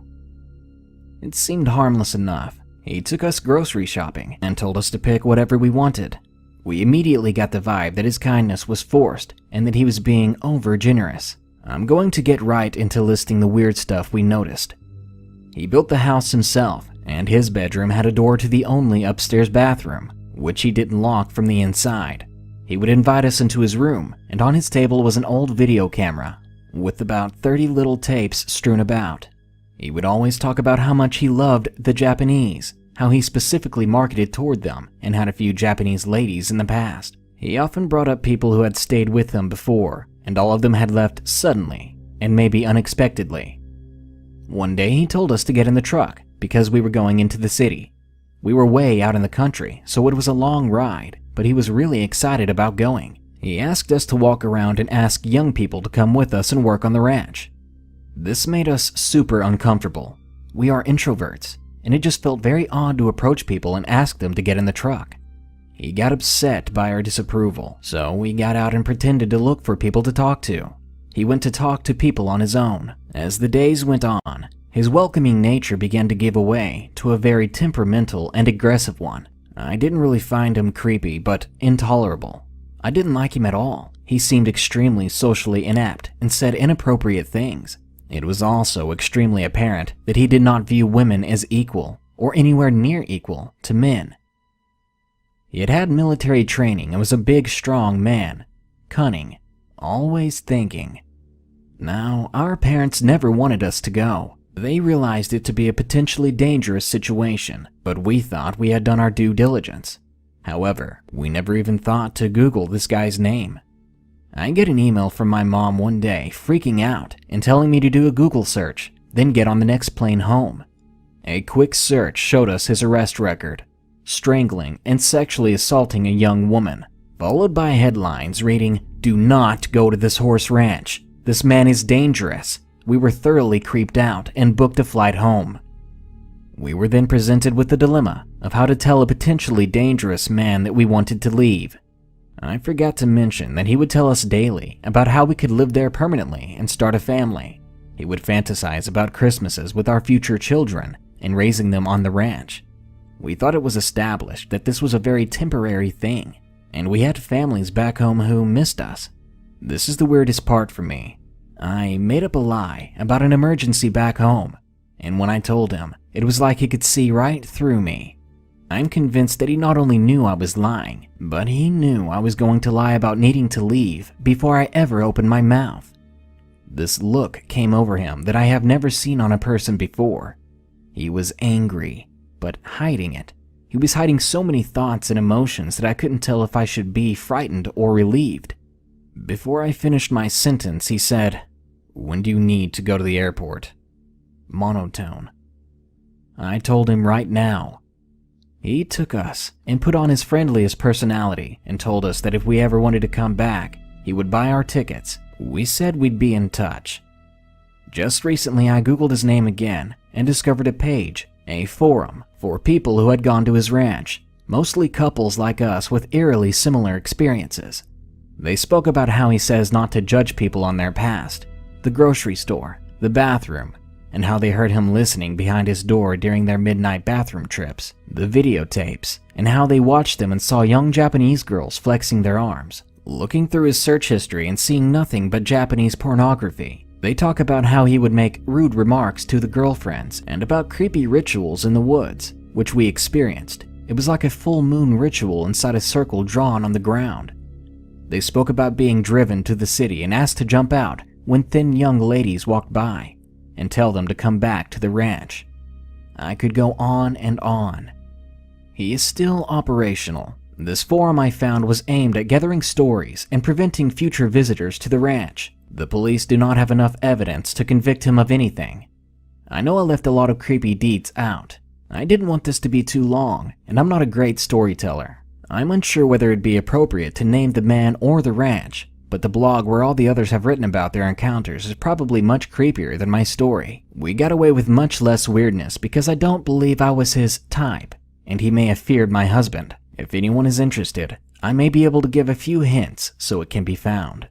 It seemed harmless enough. He took us grocery shopping and told us to pick whatever we wanted. We immediately got the vibe that his kindness was forced and that he was being over-generous. I'm going to get right into listing the weird stuff we noticed. He built the house himself, and his bedroom had a door to the only upstairs bathroom, which he didn't lock from the inside. He would invite us into his room, and on his table was an old video camera, with about 30 little tapes strewn about. He would always talk about how much he loved the Japanese, how he specifically marketed toward them, and had a few Japanese ladies in the past. He often brought up people who had stayed with him before, and all of them had left suddenly, and maybe unexpectedly. One day he told us to get in the truck, because we were going into the city. We were way out in the country, so it was a long ride, but he was really excited about going. He asked us to walk around and ask young people to come with us and work on the ranch. This made us super uncomfortable. We are introverts, and it just felt very odd to approach people and ask them to get in the truck. He got upset by our disapproval, so we got out and pretended to look for people to talk to. He went to talk to people on his own. As the days went on, his welcoming nature began to give way to a very temperamental and aggressive one. I didn't really find him creepy, but intolerable. I didn't like him at all. He seemed extremely socially inept and said inappropriate things. It was also extremely apparent that he did not view women as equal, or anywhere near equal, to men. He had had military training and was a big, strong man, cunning, always thinking. Now, our parents never wanted us to go. They realized it to be a potentially dangerous situation, but we thought we had done our due diligence. However, we never even thought to Google this guy's name. I get an email from my mom one day freaking out and telling me to do a Google search, then get on the next plane home. A quick search showed us his arrest record. strangling, and sexually assaulting a young woman, followed by headlines reading, "Do not go to this horse ranch. This man is dangerous." We were thoroughly creeped out and booked a flight home. We were then presented with the dilemma of how to tell a potentially dangerous man that we wanted to leave. I forgot to mention that he would tell us daily about how we could live there permanently and start a family. He would fantasize about Christmases with our future children and raising them on the ranch. We thought it was established that this was a very temporary thing, and we had families back home who missed us. This is the weirdest part for me. I made up a lie about an emergency back home, and when I told him, it was like he could see right through me. I'm convinced that he not only knew I was lying, but he knew I was going to lie about needing to leave before I ever opened my mouth. This look came over him that I have never seen on a person before. He was angry, but hiding it. He was hiding so many thoughts and emotions that I couldn't tell if I should be frightened or relieved. Before I finished my sentence, he said, "When do you need to go to the airport?" Monotone. I told him right now. He took us and put on his friendliest personality and told us that if we ever wanted to come back, he would buy our tickets. We said we'd be in touch. Just recently, I Googled his name again and discovered a page, a forum, for people who had gone to his ranch, mostly couples like us with eerily similar experiences. They spoke about how he says not to judge people on their past, the grocery store, the bathroom, and how they heard him listening behind his door during their midnight bathroom trips, the videotapes, and how they watched them and saw young Japanese girls flexing their arms. Looking through his search history and seeing nothing but Japanese pornography, they talk about how he would make rude remarks to the girlfriends and about creepy rituals in the woods, which we experienced. It was like a full moon ritual inside a circle drawn on the ground. They spoke about being driven to the city and asked to jump out when thin young ladies walked by, and tell them to come back to the ranch. I could go on and on. He is still operational. This forum I found was aimed at gathering stories and preventing future visitors to the ranch. The police do not have enough evidence to convict him of anything. I know I left a lot of creepy deeds out. I didn't want this to be too long, and I'm not a great storyteller. I'm unsure whether it'd be appropriate to name the man or the ranch, but the blog where all the others have written about their encounters is probably much creepier than my story. We got away with much less weirdness because I don't believe I was his type, and he may have feared my husband. If anyone is interested, I may be able to give a few hints so it can be found.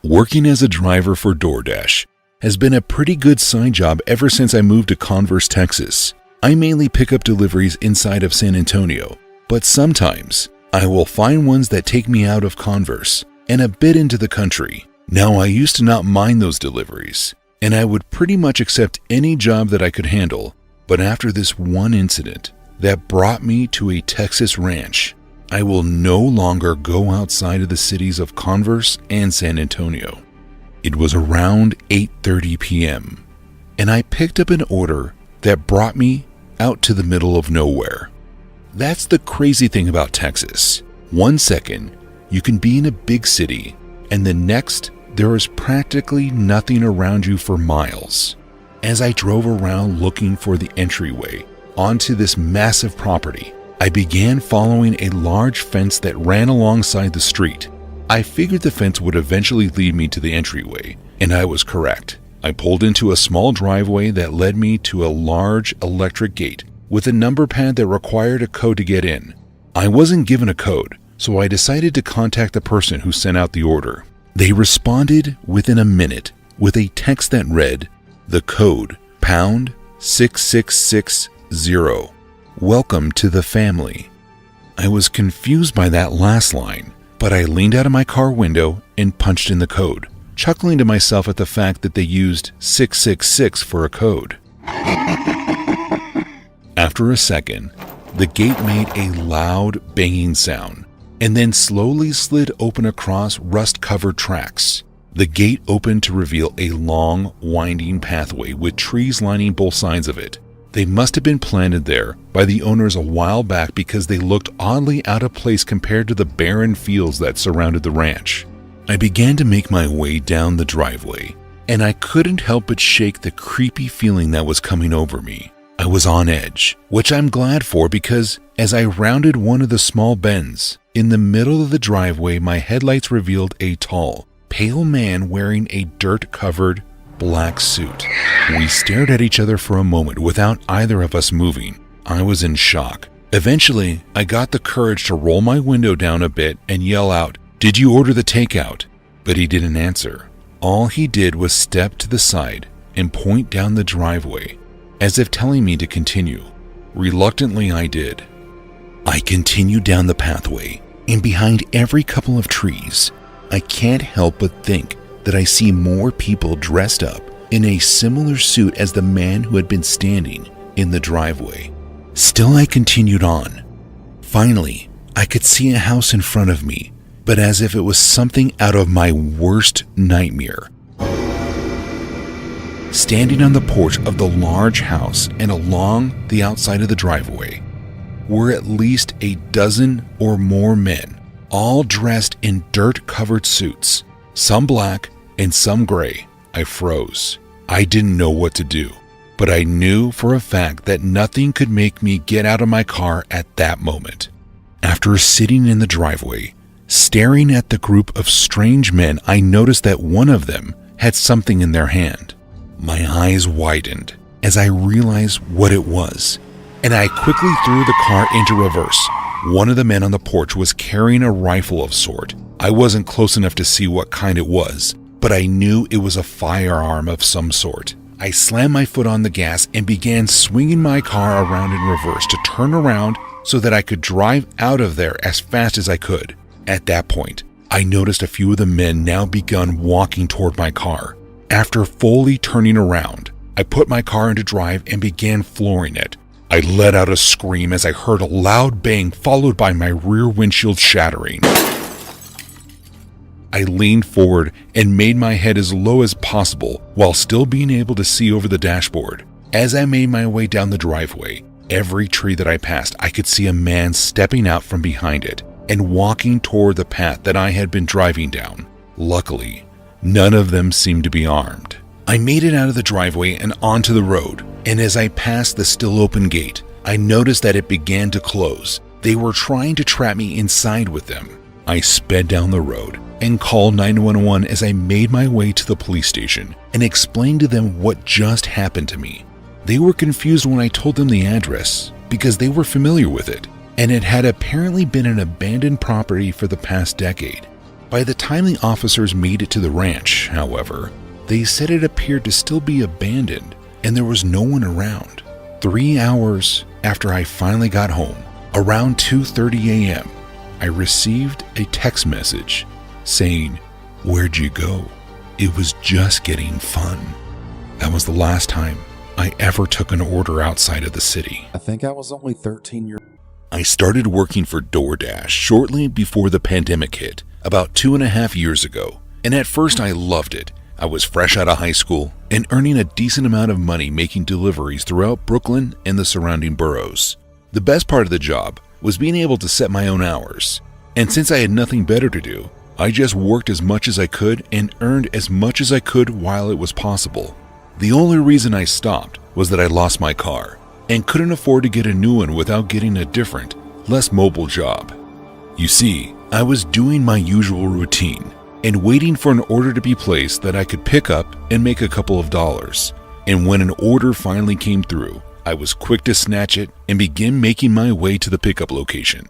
Working as a driver for DoorDash has been a pretty good side job ever since I moved to Converse, Texas. I mainly pick up deliveries inside of San Antonio, but sometimes I will find ones that take me out of Converse and a bit into the country. Now, I used to not mind those deliveries, and I would pretty much accept any job that I could handle, but after this one incident that brought me to a Texas ranch, I will no longer go outside of the cities of Converse and San Antonio. It was around 8:30 p.m., and I picked up an order that brought me out to the middle of nowhere. That's the crazy thing about Texas. 1 second, you can be in a big city, and the next, there is practically nothing around you for miles. As I drove around looking for the entryway onto this massive property, I began following a large fence that ran alongside the street. I figured the fence would eventually lead me to the entryway, and I was correct. I pulled into a small driveway that led me to a large electric gate with a number pad that required a code to get in. I wasn't given a code, so I decided to contact the person who sent out the order. They responded within a minute with a text that read, "The code, pound 6660. Welcome to the family." I was confused by that last line, but I leaned out of my car window and punched in the code, chuckling to myself at the fact that they used 666 for a code. After a second, the gate made a loud banging sound and then slowly slid open across rust-covered tracks. The gate opened to reveal a long, winding pathway with trees lining both sides of it. They must have been planted there by the owners a while back because they looked oddly out of place compared to the barren fields that surrounded the ranch. I began to make my way down the driveway, and I couldn't help but shake the creepy feeling that was coming over me. I was on edge, which I'm glad for because as I rounded one of the small bends, in the middle of the driveway my headlights revealed a tall, pale man wearing a dirt-covered black suit. We stared at each other for a moment without either of us moving. I was in shock. Eventually, I got the courage to roll my window down a bit and yell out, "Did you order the takeout?" But he didn't answer. All he did was step to the side and point down the driveway, as if telling me to continue. Reluctantly, I did. I continued down the pathway, and behind every couple of trees, I can't help but think that I see more people dressed up in a similar suit as the man who had been standing in the driveway. Still, I continued on. Finally, I could see a house in front of me, but as if it was something out of my worst nightmare. Standing on the porch of the large house and along the outside of the driveway were at least a dozen or more men, all dressed in dirt-covered suits, some black and some gray. I froze. I didn't know what to do, but I knew for a fact that nothing could make me get out of my car at that moment. After sitting in the driveway, staring at the group of strange men, I noticed that one of them had something in their hand. My eyes widened as I realized what it was, and I quickly threw the car into reverse. One of the men on the porch was carrying a rifle of sort. I wasn't close enough to see what kind it was, but I knew it was a firearm of some sort. I slammed my foot on the gas and began swinging my car around in reverse to turn around so that I could drive out of there as fast as I could. At that point, I noticed a few of the men now begun walking toward my car. After fully turning around, I put my car into drive and began flooring it. I let out a scream as I heard a loud bang followed by my rear windshield shattering. I leaned forward and made my head as low as possible while still being able to see over the dashboard. As I made my way down the driveway, every tree that I passed, I could see a man stepping out from behind it and walking toward the path that I had been driving down. Luckily, none of them seemed to be armed. I made it out of the driveway and onto the road, and as I passed the still open gate, I noticed that it began to close. They were trying to trap me inside with them. I sped down the road and called 911 as I made my way to the police station and explained to them what just happened to me. They were confused when I told them the address because they were familiar with it, and it had apparently been an abandoned property for the past decade. By the time the officers made it to the ranch, however, they said it appeared to still be abandoned and there was no one around. 3 hours after I finally got home, around 2:30 a.m., I received a text message saying, "Where'd you go? It was just getting fun." That was the last time I ever took an order outside of the city. I think I was only 13 years old. I started working for DoorDash shortly before the pandemic hit, about 2.5 years ago, and at first I loved it. I was fresh out of high school and earning a decent amount of money making deliveries throughout Brooklyn and the surrounding boroughs. The best part of the job was being able to set my own hours, and since I had nothing better to do, I just worked as much as I could and earned as much as I could while it was possible. The only reason I stopped was that I lost my car and couldn't afford to get a new one without getting a different, less mobile job. You see, I was doing my usual routine and waiting for an order to be placed that I could pick up and make a couple of dollars. And when an order finally came through, I was quick to snatch it and begin making my way to the pickup location.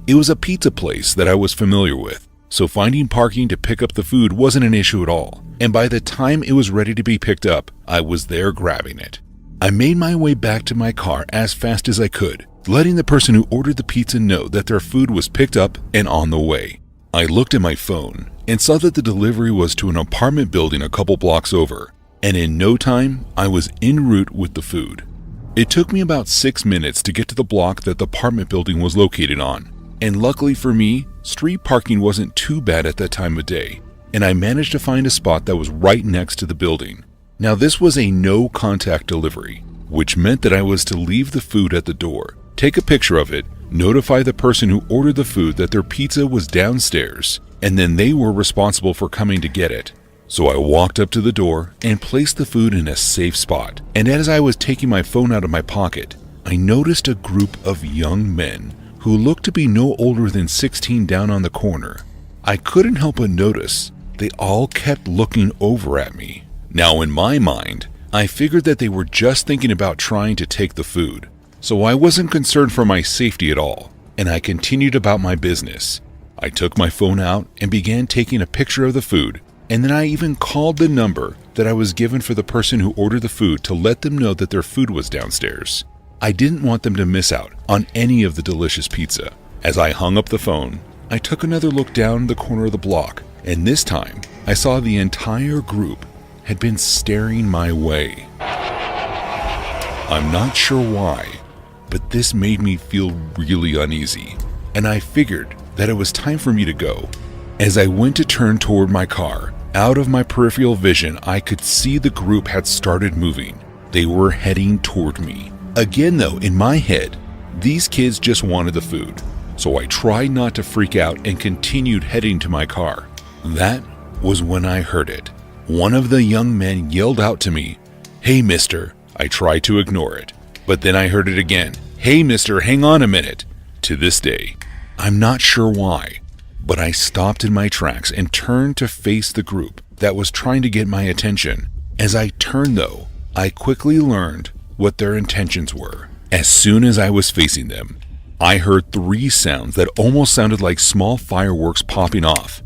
It was a pizza place that I was familiar with, so finding parking to pick up the food wasn't an issue at all. And by the time it was ready to be picked up, I was there grabbing it. I made my way back to my car as fast as I could, letting the person who ordered the pizza know that their food was picked up and on the way. I looked at my phone and saw that the delivery was to an apartment building a couple blocks over, and in no time, I was en route with the food. It took me about 6 minutes to get to the block that the apartment building was located on, and luckily for me, street parking wasn't too bad at that time of day, and I managed to find a spot that was right next to the building. Now this was a no-contact delivery, which meant that I was to leave the food at the door, take a picture of it, notify the person who ordered the food that their pizza was downstairs, and then they were responsible for coming to get it. So I walked up to the door and placed the food in a safe spot. And as I was taking my phone out of my pocket, I noticed a group of young men who looked to be no older than 16 down on the corner. I couldn't help but notice they all kept looking over at me. Now in my mind, I figured that they were just thinking about trying to take the food. So I wasn't concerned for my safety at all, and I continued about my business. I took my phone out and began taking a picture of the food, and then I even called the number that I was given for the person who ordered the food to let them know that their food was downstairs. I didn't want them to miss out on any of the delicious pizza. As I hung up the phone, I took another look down the corner of the block, and this time I saw the entire group had been staring my way. I'm not sure why, but this made me feel really uneasy, and I figured that it was time for me to go. As I went to turn toward my car, out of my peripheral vision, I could see the group had started moving. They were heading toward me. Again though, in my head, these kids just wanted the food, so I tried not to freak out and continued heading to my car. That was when I heard it. One of the young men yelled out to me, "Hey mister." I tried to ignore it, but then I heard it again. "Hey mister, hang on a minute." To this day, I'm not sure why, but I stopped in my tracks and turned to face the group that was trying to get my attention. As I turned though, I quickly learned what their intentions were. As soon as I was facing them, I heard 3 sounds that almost sounded like small fireworks popping off.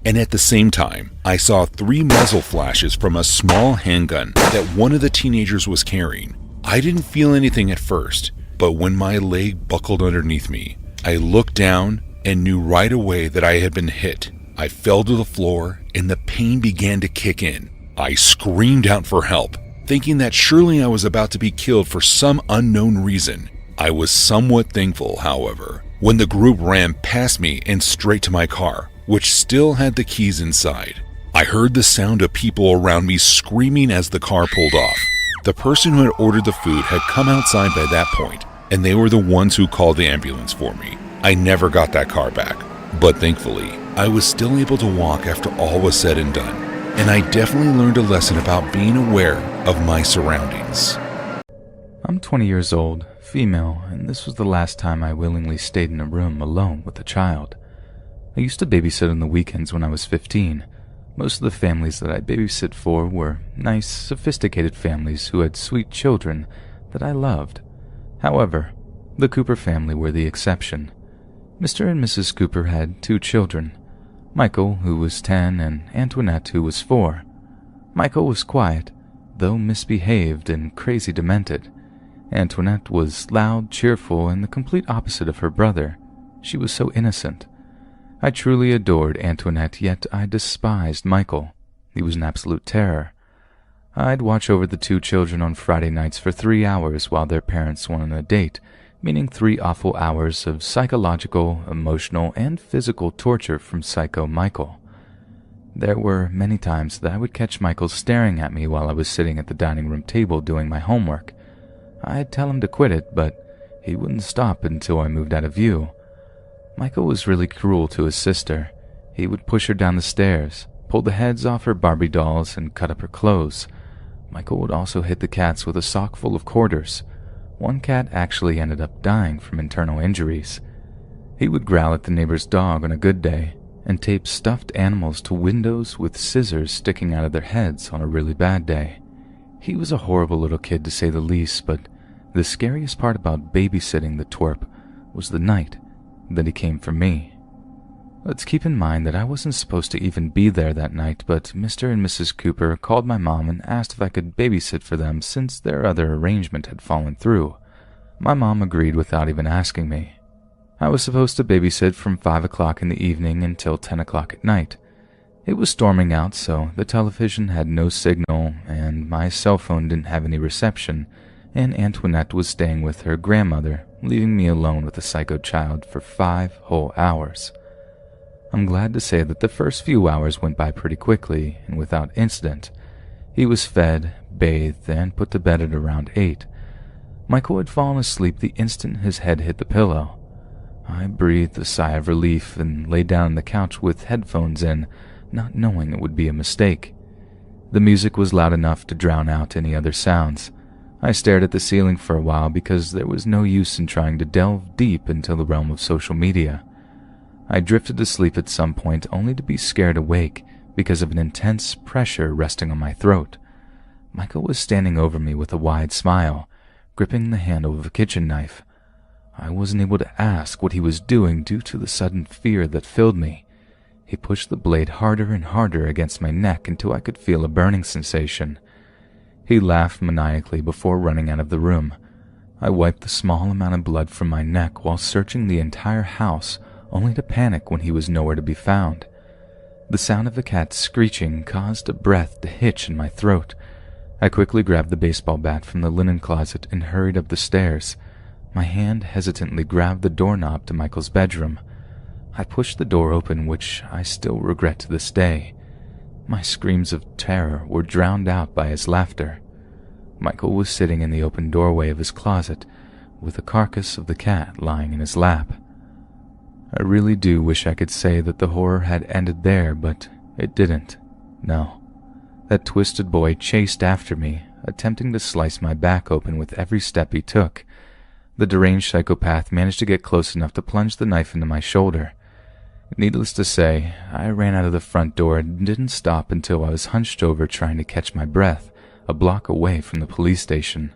And at the same time, I saw 3 muzzle flashes from a small handgun that one of the teenagers was carrying. I didn't feel anything at first, but when my leg buckled underneath me, I looked down and knew right away that I had been hit. I fell to the floor and the pain began to kick in. I screamed out for help, thinking that surely I was about to be killed for some unknown reason. I was somewhat thankful, however, when the group ran past me and straight to my car, which still had the keys inside. I heard the sound of people around me screaming as the car pulled off. The person who had ordered the food had come outside by that point, and they were the ones who called the ambulance for me. I never got that car back, but thankfully, I was still able to walk after all was said and done, and I definitely learned a lesson about being aware of my surroundings. I'm 20 years old, female, and this was the last time I willingly stayed in a room alone with a child. I used to babysit on the weekends when I was 15. Most of the families that I babysit for were nice, sophisticated families who had sweet children that I loved. However, the Cooper family were the exception. Mr. and Mrs. Cooper had 2 children, Michael, who was 10, and Antoinette, who was 4. Michael was quiet, though misbehaved and crazy demented. Antoinette was loud, cheerful, and the complete opposite of her brother. She was so innocent. I truly adored Antoinette, yet I despised Michael. He was an absolute terror. I'd watch over the 2 children on Friday nights for 3 hours while their parents went on a date, meaning 3 awful hours of psychological, emotional, and physical torture from Psycho Michael. There were many times that I would catch Michael staring at me while I was sitting at the dining room table doing my homework. I'd tell him to quit it, but he wouldn't stop until I moved out of view. Michael was really cruel to his sister. He would push her down the stairs, pull the heads off her Barbie dolls, and cut up her clothes. Michael would also hit the cats with a sock full of quarters. One cat actually ended up dying from internal injuries. He would growl at the neighbor's dog on a good day, and tape stuffed animals to windows with scissors sticking out of their heads on a really bad day. He was a horrible little kid to say the least, but the scariest part about babysitting the twerp was the night that he came for me. Let's keep in mind that I wasn't supposed to even be there that night, but Mr. and Mrs. Cooper called my mom and asked if I could babysit for them since their other arrangement had fallen through. My mom agreed without even asking me. I was supposed to babysit from 5 o'clock in the evening until 10 o'clock at night. It was storming out, so the television had no signal, and my cell phone didn't have any reception, and Antoinette was staying with her grandmother, leaving me alone with the psycho child for 5 whole hours. I'm glad to say that the first few hours went by pretty quickly and without incident. He was fed, bathed, and put to bed at around 8. Michael had fallen asleep the instant his head hit the pillow. I breathed a sigh of relief and lay down on the couch with headphones in, not knowing it would be a mistake. The music was loud enough to drown out any other sounds. I stared at the ceiling for a while because there was no use in trying to delve deep into the realm of social media. I drifted to sleep at some point only to be scared awake because of an intense pressure resting on my throat. Michael was standing over me with a wide smile, gripping the handle of a kitchen knife. I wasn't able to ask what he was doing due to the sudden fear that filled me. He pushed the blade harder and harder against my neck until I could feel a burning sensation. He laughed maniacally before running out of the room. I wiped the small amount of blood from my neck while searching the entire house, only to panic when he was nowhere to be found. The sound of the cat screeching caused a breath to hitch in my throat. I quickly grabbed the baseball bat from the linen closet and hurried up the stairs. My hand hesitantly grabbed the doorknob to Michael's bedroom. I pushed the door open, which I still regret to this day. My screams of terror were drowned out by his laughter. Michael was sitting in the open doorway of his closet, with the carcass of the cat lying in his lap. I really do wish I could say that the horror had ended there, but it didn't. No. That twisted boy chased after me, attempting to slice my back open with every step he took. The deranged psychopath managed to get close enough to plunge the knife into my shoulder. Needless to say, I ran out of the front door and didn't stop until I was hunched over trying to catch my breath, a block away from the police station.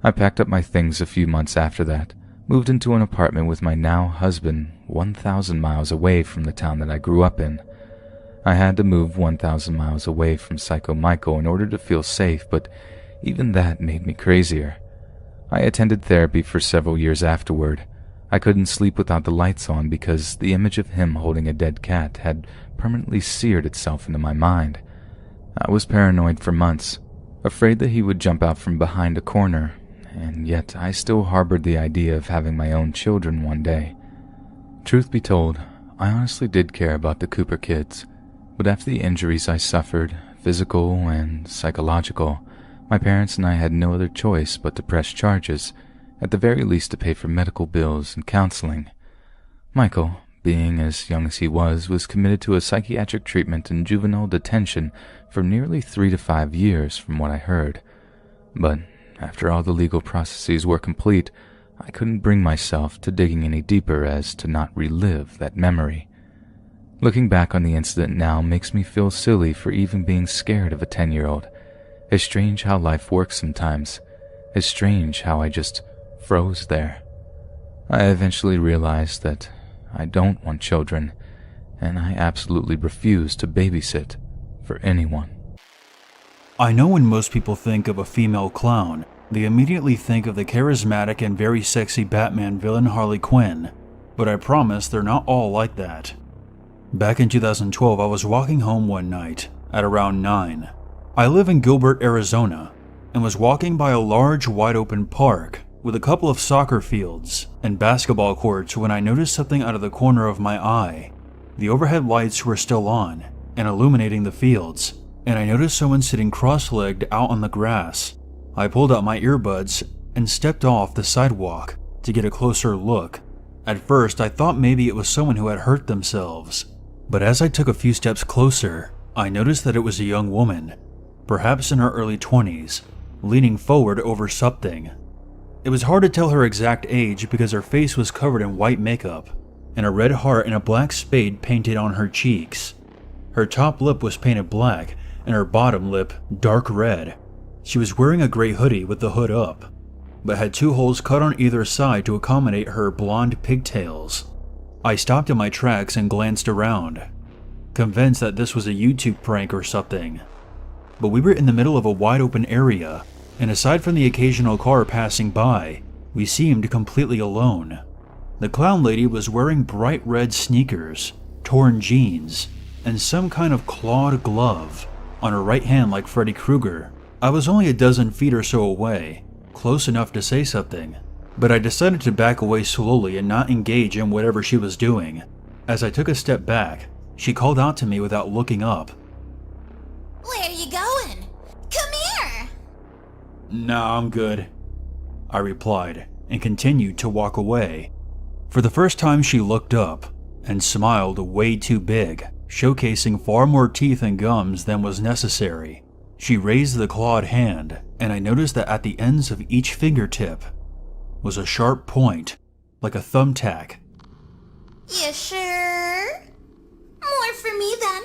I packed up my things a few months after that, moved into an apartment with my now husband 1,000 miles away from the town that I grew up in. I had to move 1,000 miles away from Psycho Michael in order to feel safe, but even that made me crazier. I attended therapy for several years afterward. I couldn't sleep without the lights on because the image of him holding a dead cat had permanently seared itself into my mind. I was paranoid for months, afraid that he would jump out from behind a corner, and yet I still harbored the idea of having my own children one day. Truth be told, I honestly did care about the Cooper kids, but after the injuries I suffered, physical and psychological, my parents and I had no other choice but to press charges, at the very least to pay for medical bills and counseling. Michael, being as young as he was committed to a psychiatric treatment in juvenile detention for nearly 3 to 5 years from what I heard. But after all the legal processes were complete, I couldn't bring myself to digging any deeper as to not relive that memory. Looking back on the incident now makes me feel silly for even being scared of a 10-year-old. It's strange how life works sometimes. It's strange how I just froze there. I eventually realized that I don't want children, and I absolutely refuse to babysit for anyone. I know when most people think of a female clown, they immediately think of the charismatic and very sexy Batman villain Harley Quinn, but I promise they're not all like that. Back in 2012, I was walking home one night at around 9. I live in Gilbert, Arizona, and was walking by a large wide-open park with a couple of soccer fields and basketball courts when I noticed something out of the corner of my eye. The overhead lights were still on and illuminating the fields, and I noticed someone sitting cross-legged out on the grass. I pulled out my earbuds and stepped off the sidewalk to get a closer look. At first, I thought maybe it was someone who had hurt themselves, but as I took a few steps closer, I noticed that it was a young woman, perhaps in her early 20s, leaning forward over something. It was hard to tell her exact age because her face was covered in white makeup, and a red heart and a black spade painted on her cheeks. Her top lip was painted black, and her bottom lip dark red. She was wearing a gray hoodie with the hood up, but had 2 holes cut on either side to accommodate her blonde pigtails. I stopped in my tracks and glanced around, convinced that this was a YouTube prank or something. But we were in the middle of a wide open area, and aside from the occasional car passing by, we seemed completely alone. The clown lady was wearing bright red sneakers, torn jeans, and some kind of clawed glove on her right hand like Freddy Krueger. I was only a dozen feet or so away, close enough to say something, but I decided to back away slowly and not engage in whatever she was doing. As I took a step back, she called out to me without looking up. "Where are you going? Come here!" "Nah, I'm good," I replied and continued to walk away. For the first time she looked up and smiled way too big showcasing far more teeth and gums than was necessary. She raised the clawed hand, and I noticed that at the ends of each fingertip was a sharp point, like a thumbtack. You sure? More for me then.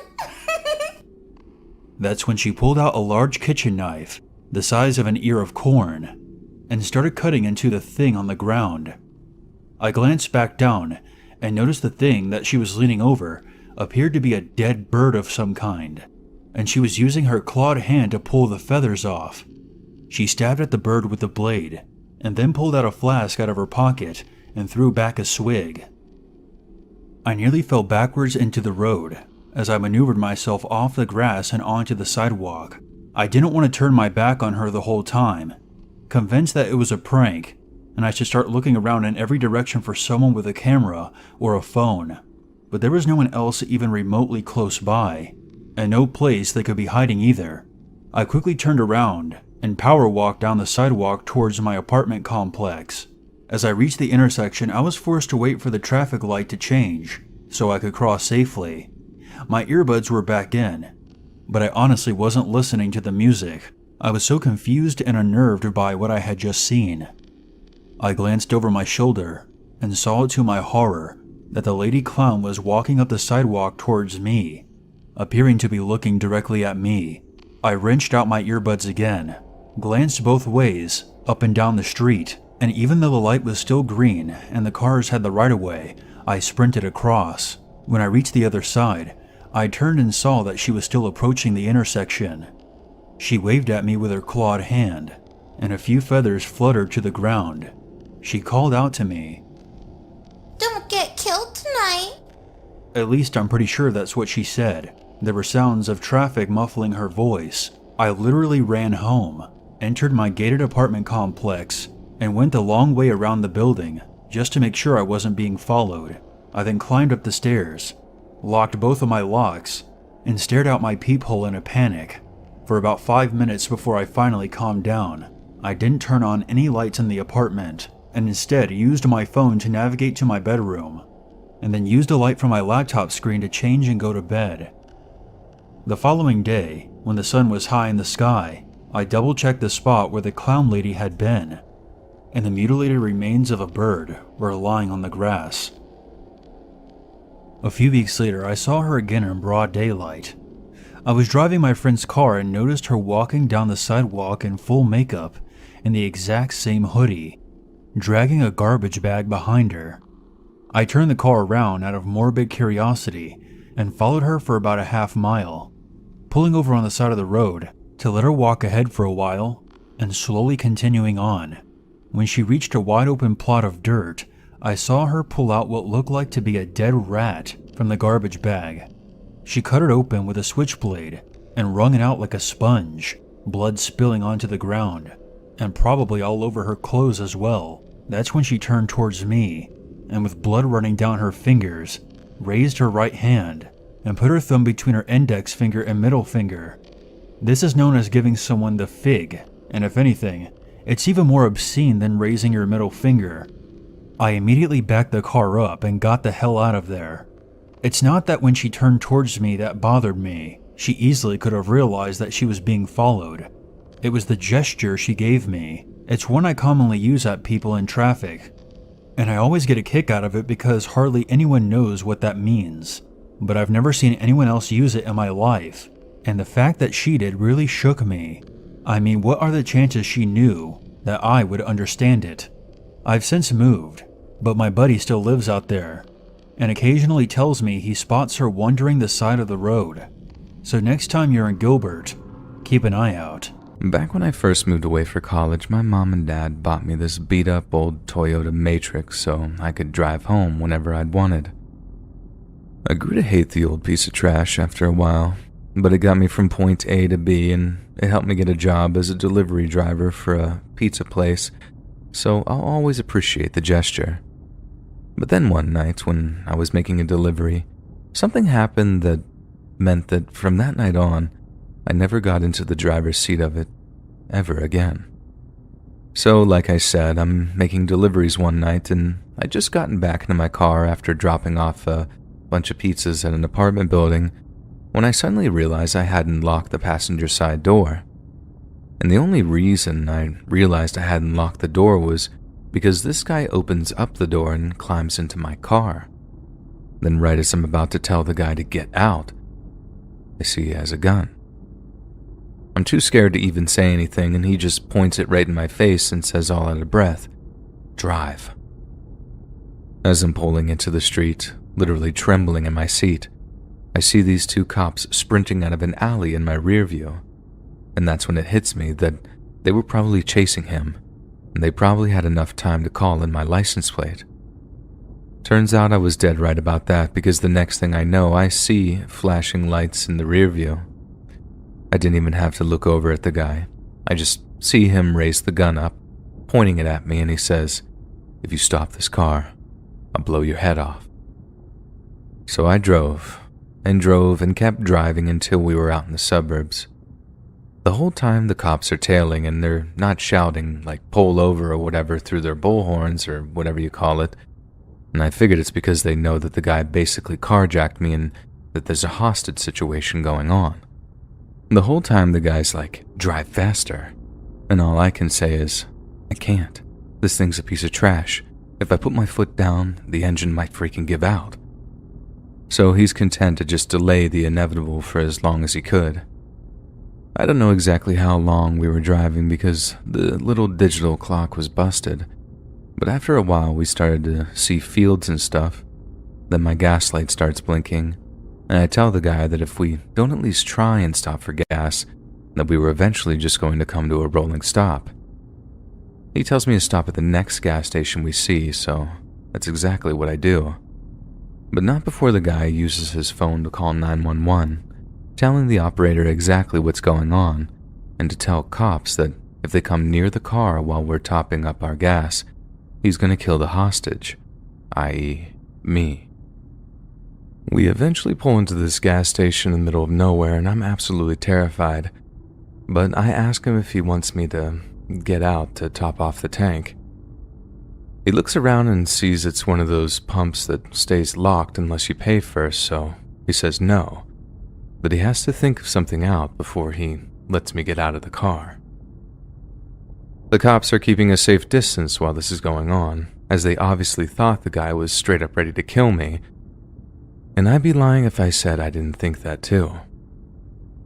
That's when she pulled out a large kitchen knife, the size of an ear of corn, and started cutting into the thing on the ground. I glanced back down and noticed the thing that she was leaning over appeared to be a dead bird of some kind, and she was using her clawed hand to pull the feathers off. She stabbed at the bird with the blade, and then pulled out a flask out of her pocket and threw back a swig. I nearly fell backwards into the road as I maneuvered myself off the grass and onto the sidewalk. I didn't want to turn my back on her the whole time, convinced that it was a prank and I should start looking around in every direction for someone with a camera or a phone. But there was no one else even remotely close by, and no place they could be hiding either. I quickly turned around and power walked down the sidewalk towards my apartment complex. As I reached the intersection, I was forced to wait for the traffic light to change so I could cross safely. My earbuds were back in, but I honestly wasn't listening to the music. I was so confused and unnerved by what I had just seen. I glanced over my shoulder and saw to my horror that the lady clown was walking up the sidewalk towards me, appearing to be looking directly at me. I wrenched out my earbuds again, glanced both ways, up and down the street, and even though the light was still green and the cars had the right-of-way, I sprinted across. When I reached the other side, I turned and saw that she was still approaching the intersection. She waved at me with her clawed hand, and a few feathers fluttered to the ground. She called out to me. Don't get killed tonight. At least I'm pretty sure that's what she said. There were sounds of traffic muffling her voice. I literally ran home, entered my gated apartment complex, and went the long way around the building just to make sure I wasn't being followed. I then climbed up the stairs, locked both of my locks, and stared out my peephole in a panic. For about 5 minutes before I finally calmed down, I didn't turn on any lights in the apartment, and instead used my phone to navigate to my bedroom, and then used a light from my laptop screen to change and go to bed. The following day, when the sun was high in the sky, I double-checked the spot where the clown lady had been, and the mutilated remains of a bird were lying on the grass. A few weeks later, I saw her again in broad daylight. I was driving my friend's car and noticed her walking down the sidewalk in full makeup in the exact same hoodie, dragging a garbage bag behind her. I turned the car around out of morbid curiosity and followed her for about a half mile, pulling over on the side of the road to let her walk ahead for a while and slowly continuing on. When she reached a wide open plot of dirt, I saw her pull out what looked like to be a dead rat from the garbage bag. She cut it open with a switchblade and wrung it out like a sponge, blood spilling onto the ground, and probably all over her clothes as well. That's when she turned towards me, and with blood running down her fingers, raised her right hand and put her thumb between her index finger and middle finger. This is known as giving someone the fig, and if anything, it's even more obscene than raising your middle finger. I immediately backed the car up and got the hell out of there. It's not that when she turned towards me that bothered me. She easily could have realized that she was being followed. It was the gesture she gave me. It's one I commonly use at people in traffic, and I always get a kick out of it because hardly anyone knows what that means. But I've never seen anyone else use it in my life, and the fact that she did really shook me. I mean, what are the chances she knew that I would understand it? I've since moved, but my buddy still lives out there, and occasionally tells me he spots her wandering the side of the road. So next time you're in Gilbert, keep an eye out. Back when I first moved away for college, my mom and dad bought me this beat-up old Toyota Matrix so I could drive home whenever I'd wanted. I grew to hate the old piece of trash after a while, but it got me from point A to B, and it helped me get a job as a delivery driver for a pizza place, so I'll always appreciate the gesture. But then one night, when I was making a delivery, something happened that meant that from that night on, I never got into the driver's seat of it ever again. So, like I said, I'm making deliveries one night, and I'd just gotten back into my car after dropping off a bunch of pizzas at an apartment building when I suddenly realized I hadn't locked the passenger side door. And the only reason I realized I hadn't locked the door was because this guy opens up the door and climbs into my car. Then right as I'm about to tell the guy to get out, I see he has a gun. I'm too scared to even say anything, and he just points it right in my face and says all out of breath, "Drive." As I'm pulling into the street, literally trembling in my seat, I see these two cops sprinting out of an alley in my rear view, and that's when it hits me that they were probably chasing him, and they probably had enough time to call in my license plate. Turns out I was dead right about that, because the next thing I know, I see flashing lights in the rear view. I didn't even have to look over at the guy. I just see him raise the gun up, pointing it at me, and he says, "If you stop this car, I'll blow your head off." So I drove and kept driving until we were out in the suburbs. The whole time the cops are tailing, and they're not shouting like "pull over" or whatever through their bullhorns or whatever you call it, and I figured it's because they know that the guy basically carjacked me and that there's a hostage situation going on. The whole time the guy's like, "Drive faster," and all I can say is, "I can't. This thing's a piece of trash. If I put my foot down, the engine might freaking give out." So he's content to just delay the inevitable for as long as he could. I don't know exactly how long we were driving because the little digital clock was busted, but after a while we started to see fields and stuff. Then my gas light starts blinking, and I tell the guy that if we don't at least try and stop for gas, that we were eventually just going to come to a rolling stop. He tells me to stop at the next gas station we see, so that's exactly what I do. But not before the guy uses his phone to call 911, telling the operator exactly what's going on, and to tell cops that if they come near the car while we're topping up our gas, he's going to kill the hostage, i.e., me. We eventually pull into this gas station in the middle of nowhere, and I'm absolutely terrified. But I ask him if he wants me to get out to top off the tank. He looks around and sees it's one of those pumps that stays locked unless you pay first, so he says no. But he has to think of something out before he lets me get out of the car. The cops are keeping a safe distance while this is going on, as they obviously thought the guy was straight up ready to kill me. And I'd be lying if I said I didn't think that too.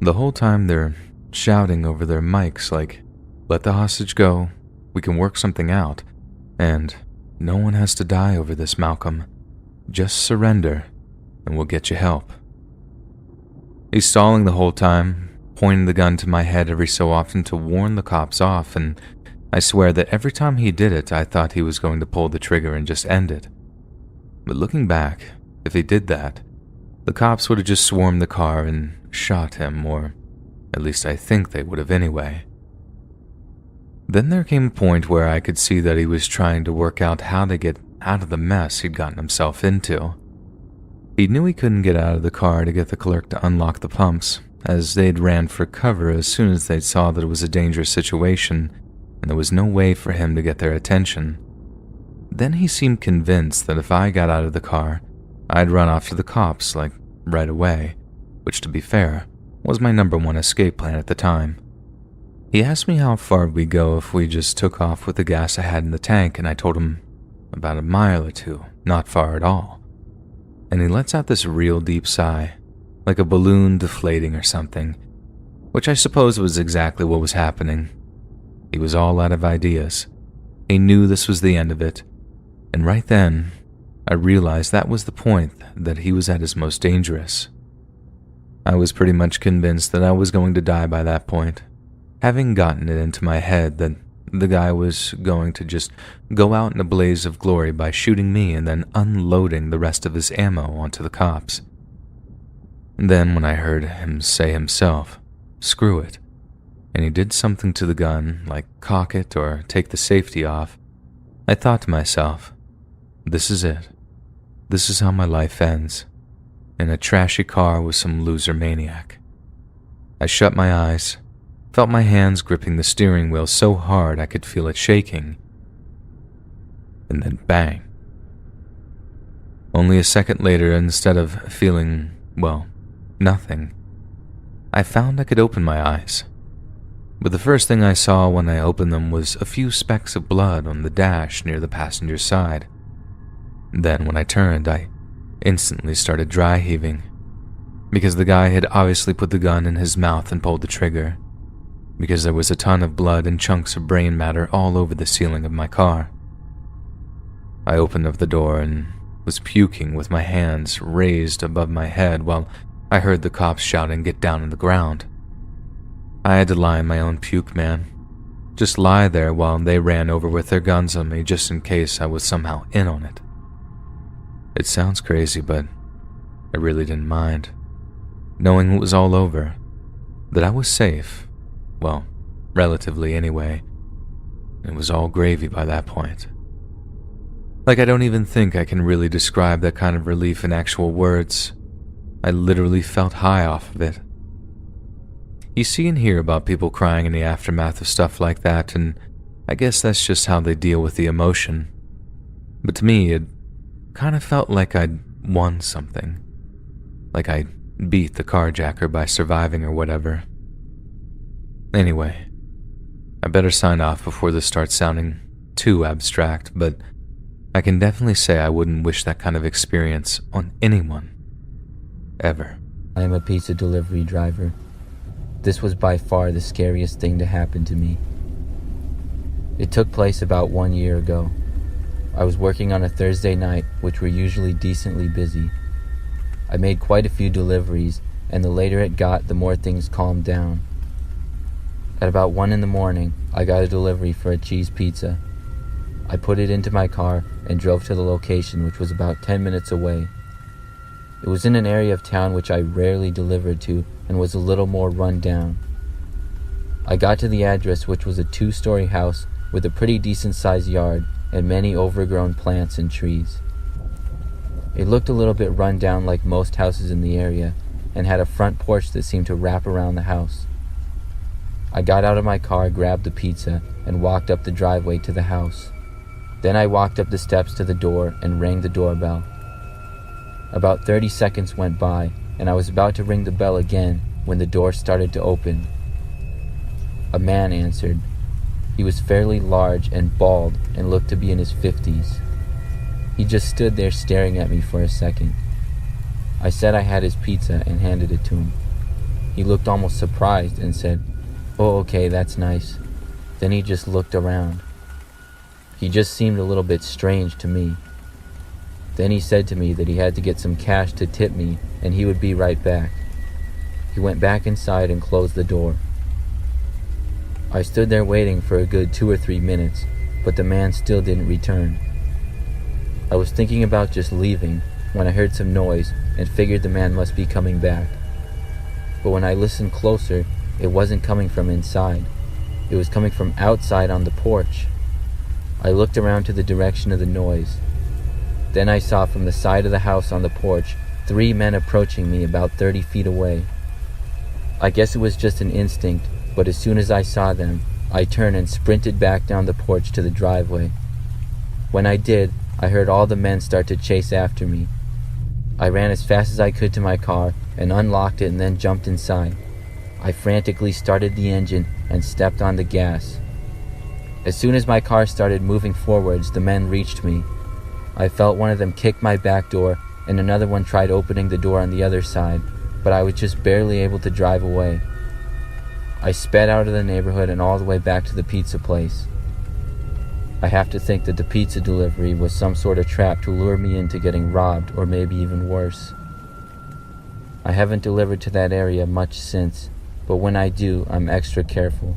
The whole time they're shouting over their mics like, "Let the hostage go, we can work something out, and no one has to die over this, Malcolm. Just surrender, and we'll get you help." He's stalling the whole time, pointing the gun to my head every so often to warn the cops off, and I swear that every time he did it, I thought he was going to pull the trigger and just end it. But looking back, if he did that, the cops would have just swarmed the car and shot him, or at least I think they would have anyway. Then there came a point where I could see that he was trying to work out how to get out of the mess he'd gotten himself into. He knew he couldn't get out of the car to get the clerk to unlock the pumps, as they'd ran for cover as soon as they saw that it was a dangerous situation, and there was no way for him to get their attention. Then he seemed convinced that if I got out of the car, I'd run off to the cops, like, right away, which, to be fair, was my number one escape plan at the time. He asked me how far we'd go if we just took off with the gas I had in the tank, and I told him about a mile or two, not far at all. And he lets out this real deep sigh, like a balloon deflating or something, which I suppose was exactly what was happening. He was all out of ideas. He knew this was the end of it, and right then, I realized that was the point that he was at his most dangerous. I was pretty much convinced that I was going to die by that point, having gotten it into my head that the guy was going to just go out in a blaze of glory by shooting me and then unloading the rest of his ammo onto the cops. And then when I heard him say himself, "Screw it," and he did something to the gun, like cock it or take the safety off, I thought to myself, this is it. This is how my life ends, in a trashy car with some loser maniac. I shut my eyes, felt my hands gripping the steering wheel so hard I could feel it shaking, and then bang. Only a second later, instead of feeling, well, nothing, I found I could open my eyes. But the first thing I saw when I opened them was a few specks of blood on the dash near the passenger side. Then when I turned, I instantly started dry heaving, because the guy had obviously put the gun in his mouth and pulled the trigger, because there was a ton of blood and chunks of brain matter all over the ceiling of my car. I opened up the door and was puking with my hands raised above my head while I heard the cops shouting, "Get down on the ground." I had to lie in my own puke, man. Just lie there while they ran over with their guns on me just in case I was somehow in on it. It sounds crazy, but I really didn't mind. Knowing it was all over, that I was safe, well, relatively anyway, it was all gravy by that point. Like, I don't even think I can really describe that kind of relief in actual words. I literally felt high off of it. You see and hear about people crying in the aftermath of stuff like that, and I guess that's just how they deal with the emotion. But to me, it kind of felt like I'd won something. Like I beat the carjacker by surviving or whatever. Anyway, I better sign off before this starts sounding too abstract, but I can definitely say I wouldn't wish that kind of experience on anyone. Ever. I am a pizza delivery driver. This was by far the scariest thing to happen to me. It took place about 1 year ago. I was working on a Thursday night, which were usually decently busy. I made quite a few deliveries, and the later it got, the more things calmed down. At about 1 in the morning, I got a delivery for a cheese pizza. I put it into my car and drove to the location, which was about 10 minutes away. It was in an area of town which I rarely delivered to and was a little more run down. I got to the address, which was a 2-story house with a pretty decent-sized yard and many overgrown plants and trees. It looked a little bit run down like most houses in the area and had a front porch that seemed to wrap around the house. I got out of my car, grabbed the pizza, and walked up the driveway to the house. Then I walked up the steps to the door and rang the doorbell. About 30 seconds went by, and I was about to ring the bell again when the door started to open. A man answered. He was fairly large and bald and looked to be in his 50s. He just stood there staring at me for a second. I said I had his pizza and handed it to him. He looked almost surprised and said, "Oh, okay, that's nice." Then he just looked around. He just seemed a little bit strange to me. Then he said to me that he had to get some cash to tip me and he would be right back. He went back inside and closed the door. I stood there waiting for a good 2 or 3 minutes, but the man still didn't return. I was thinking about just leaving when I heard some noise and figured the man must be coming back. But when I listened closer, it wasn't coming from inside. It was coming from outside on the porch. I looked around to the direction of the noise. Then I saw from the side of the house on the porch 3 men approaching me about 30 feet away. I guess it was just an instinct, but as soon as I saw them, I turned and sprinted back down the porch to the driveway. When I did, I heard all the men start to chase after me. I ran as fast as I could to my car and unlocked it and then jumped inside. I frantically started the engine and stepped on the gas. As soon as my car started moving forwards, the men reached me. I felt one of them kick my back door and another one tried opening the door on the other side, but I was just barely able to drive away. I sped out of the neighborhood and all the way back to the pizza place. I have to think that the pizza delivery was some sort of trap to lure me into getting robbed or maybe even worse. I haven't delivered to that area much since, but when I do, I'm extra careful.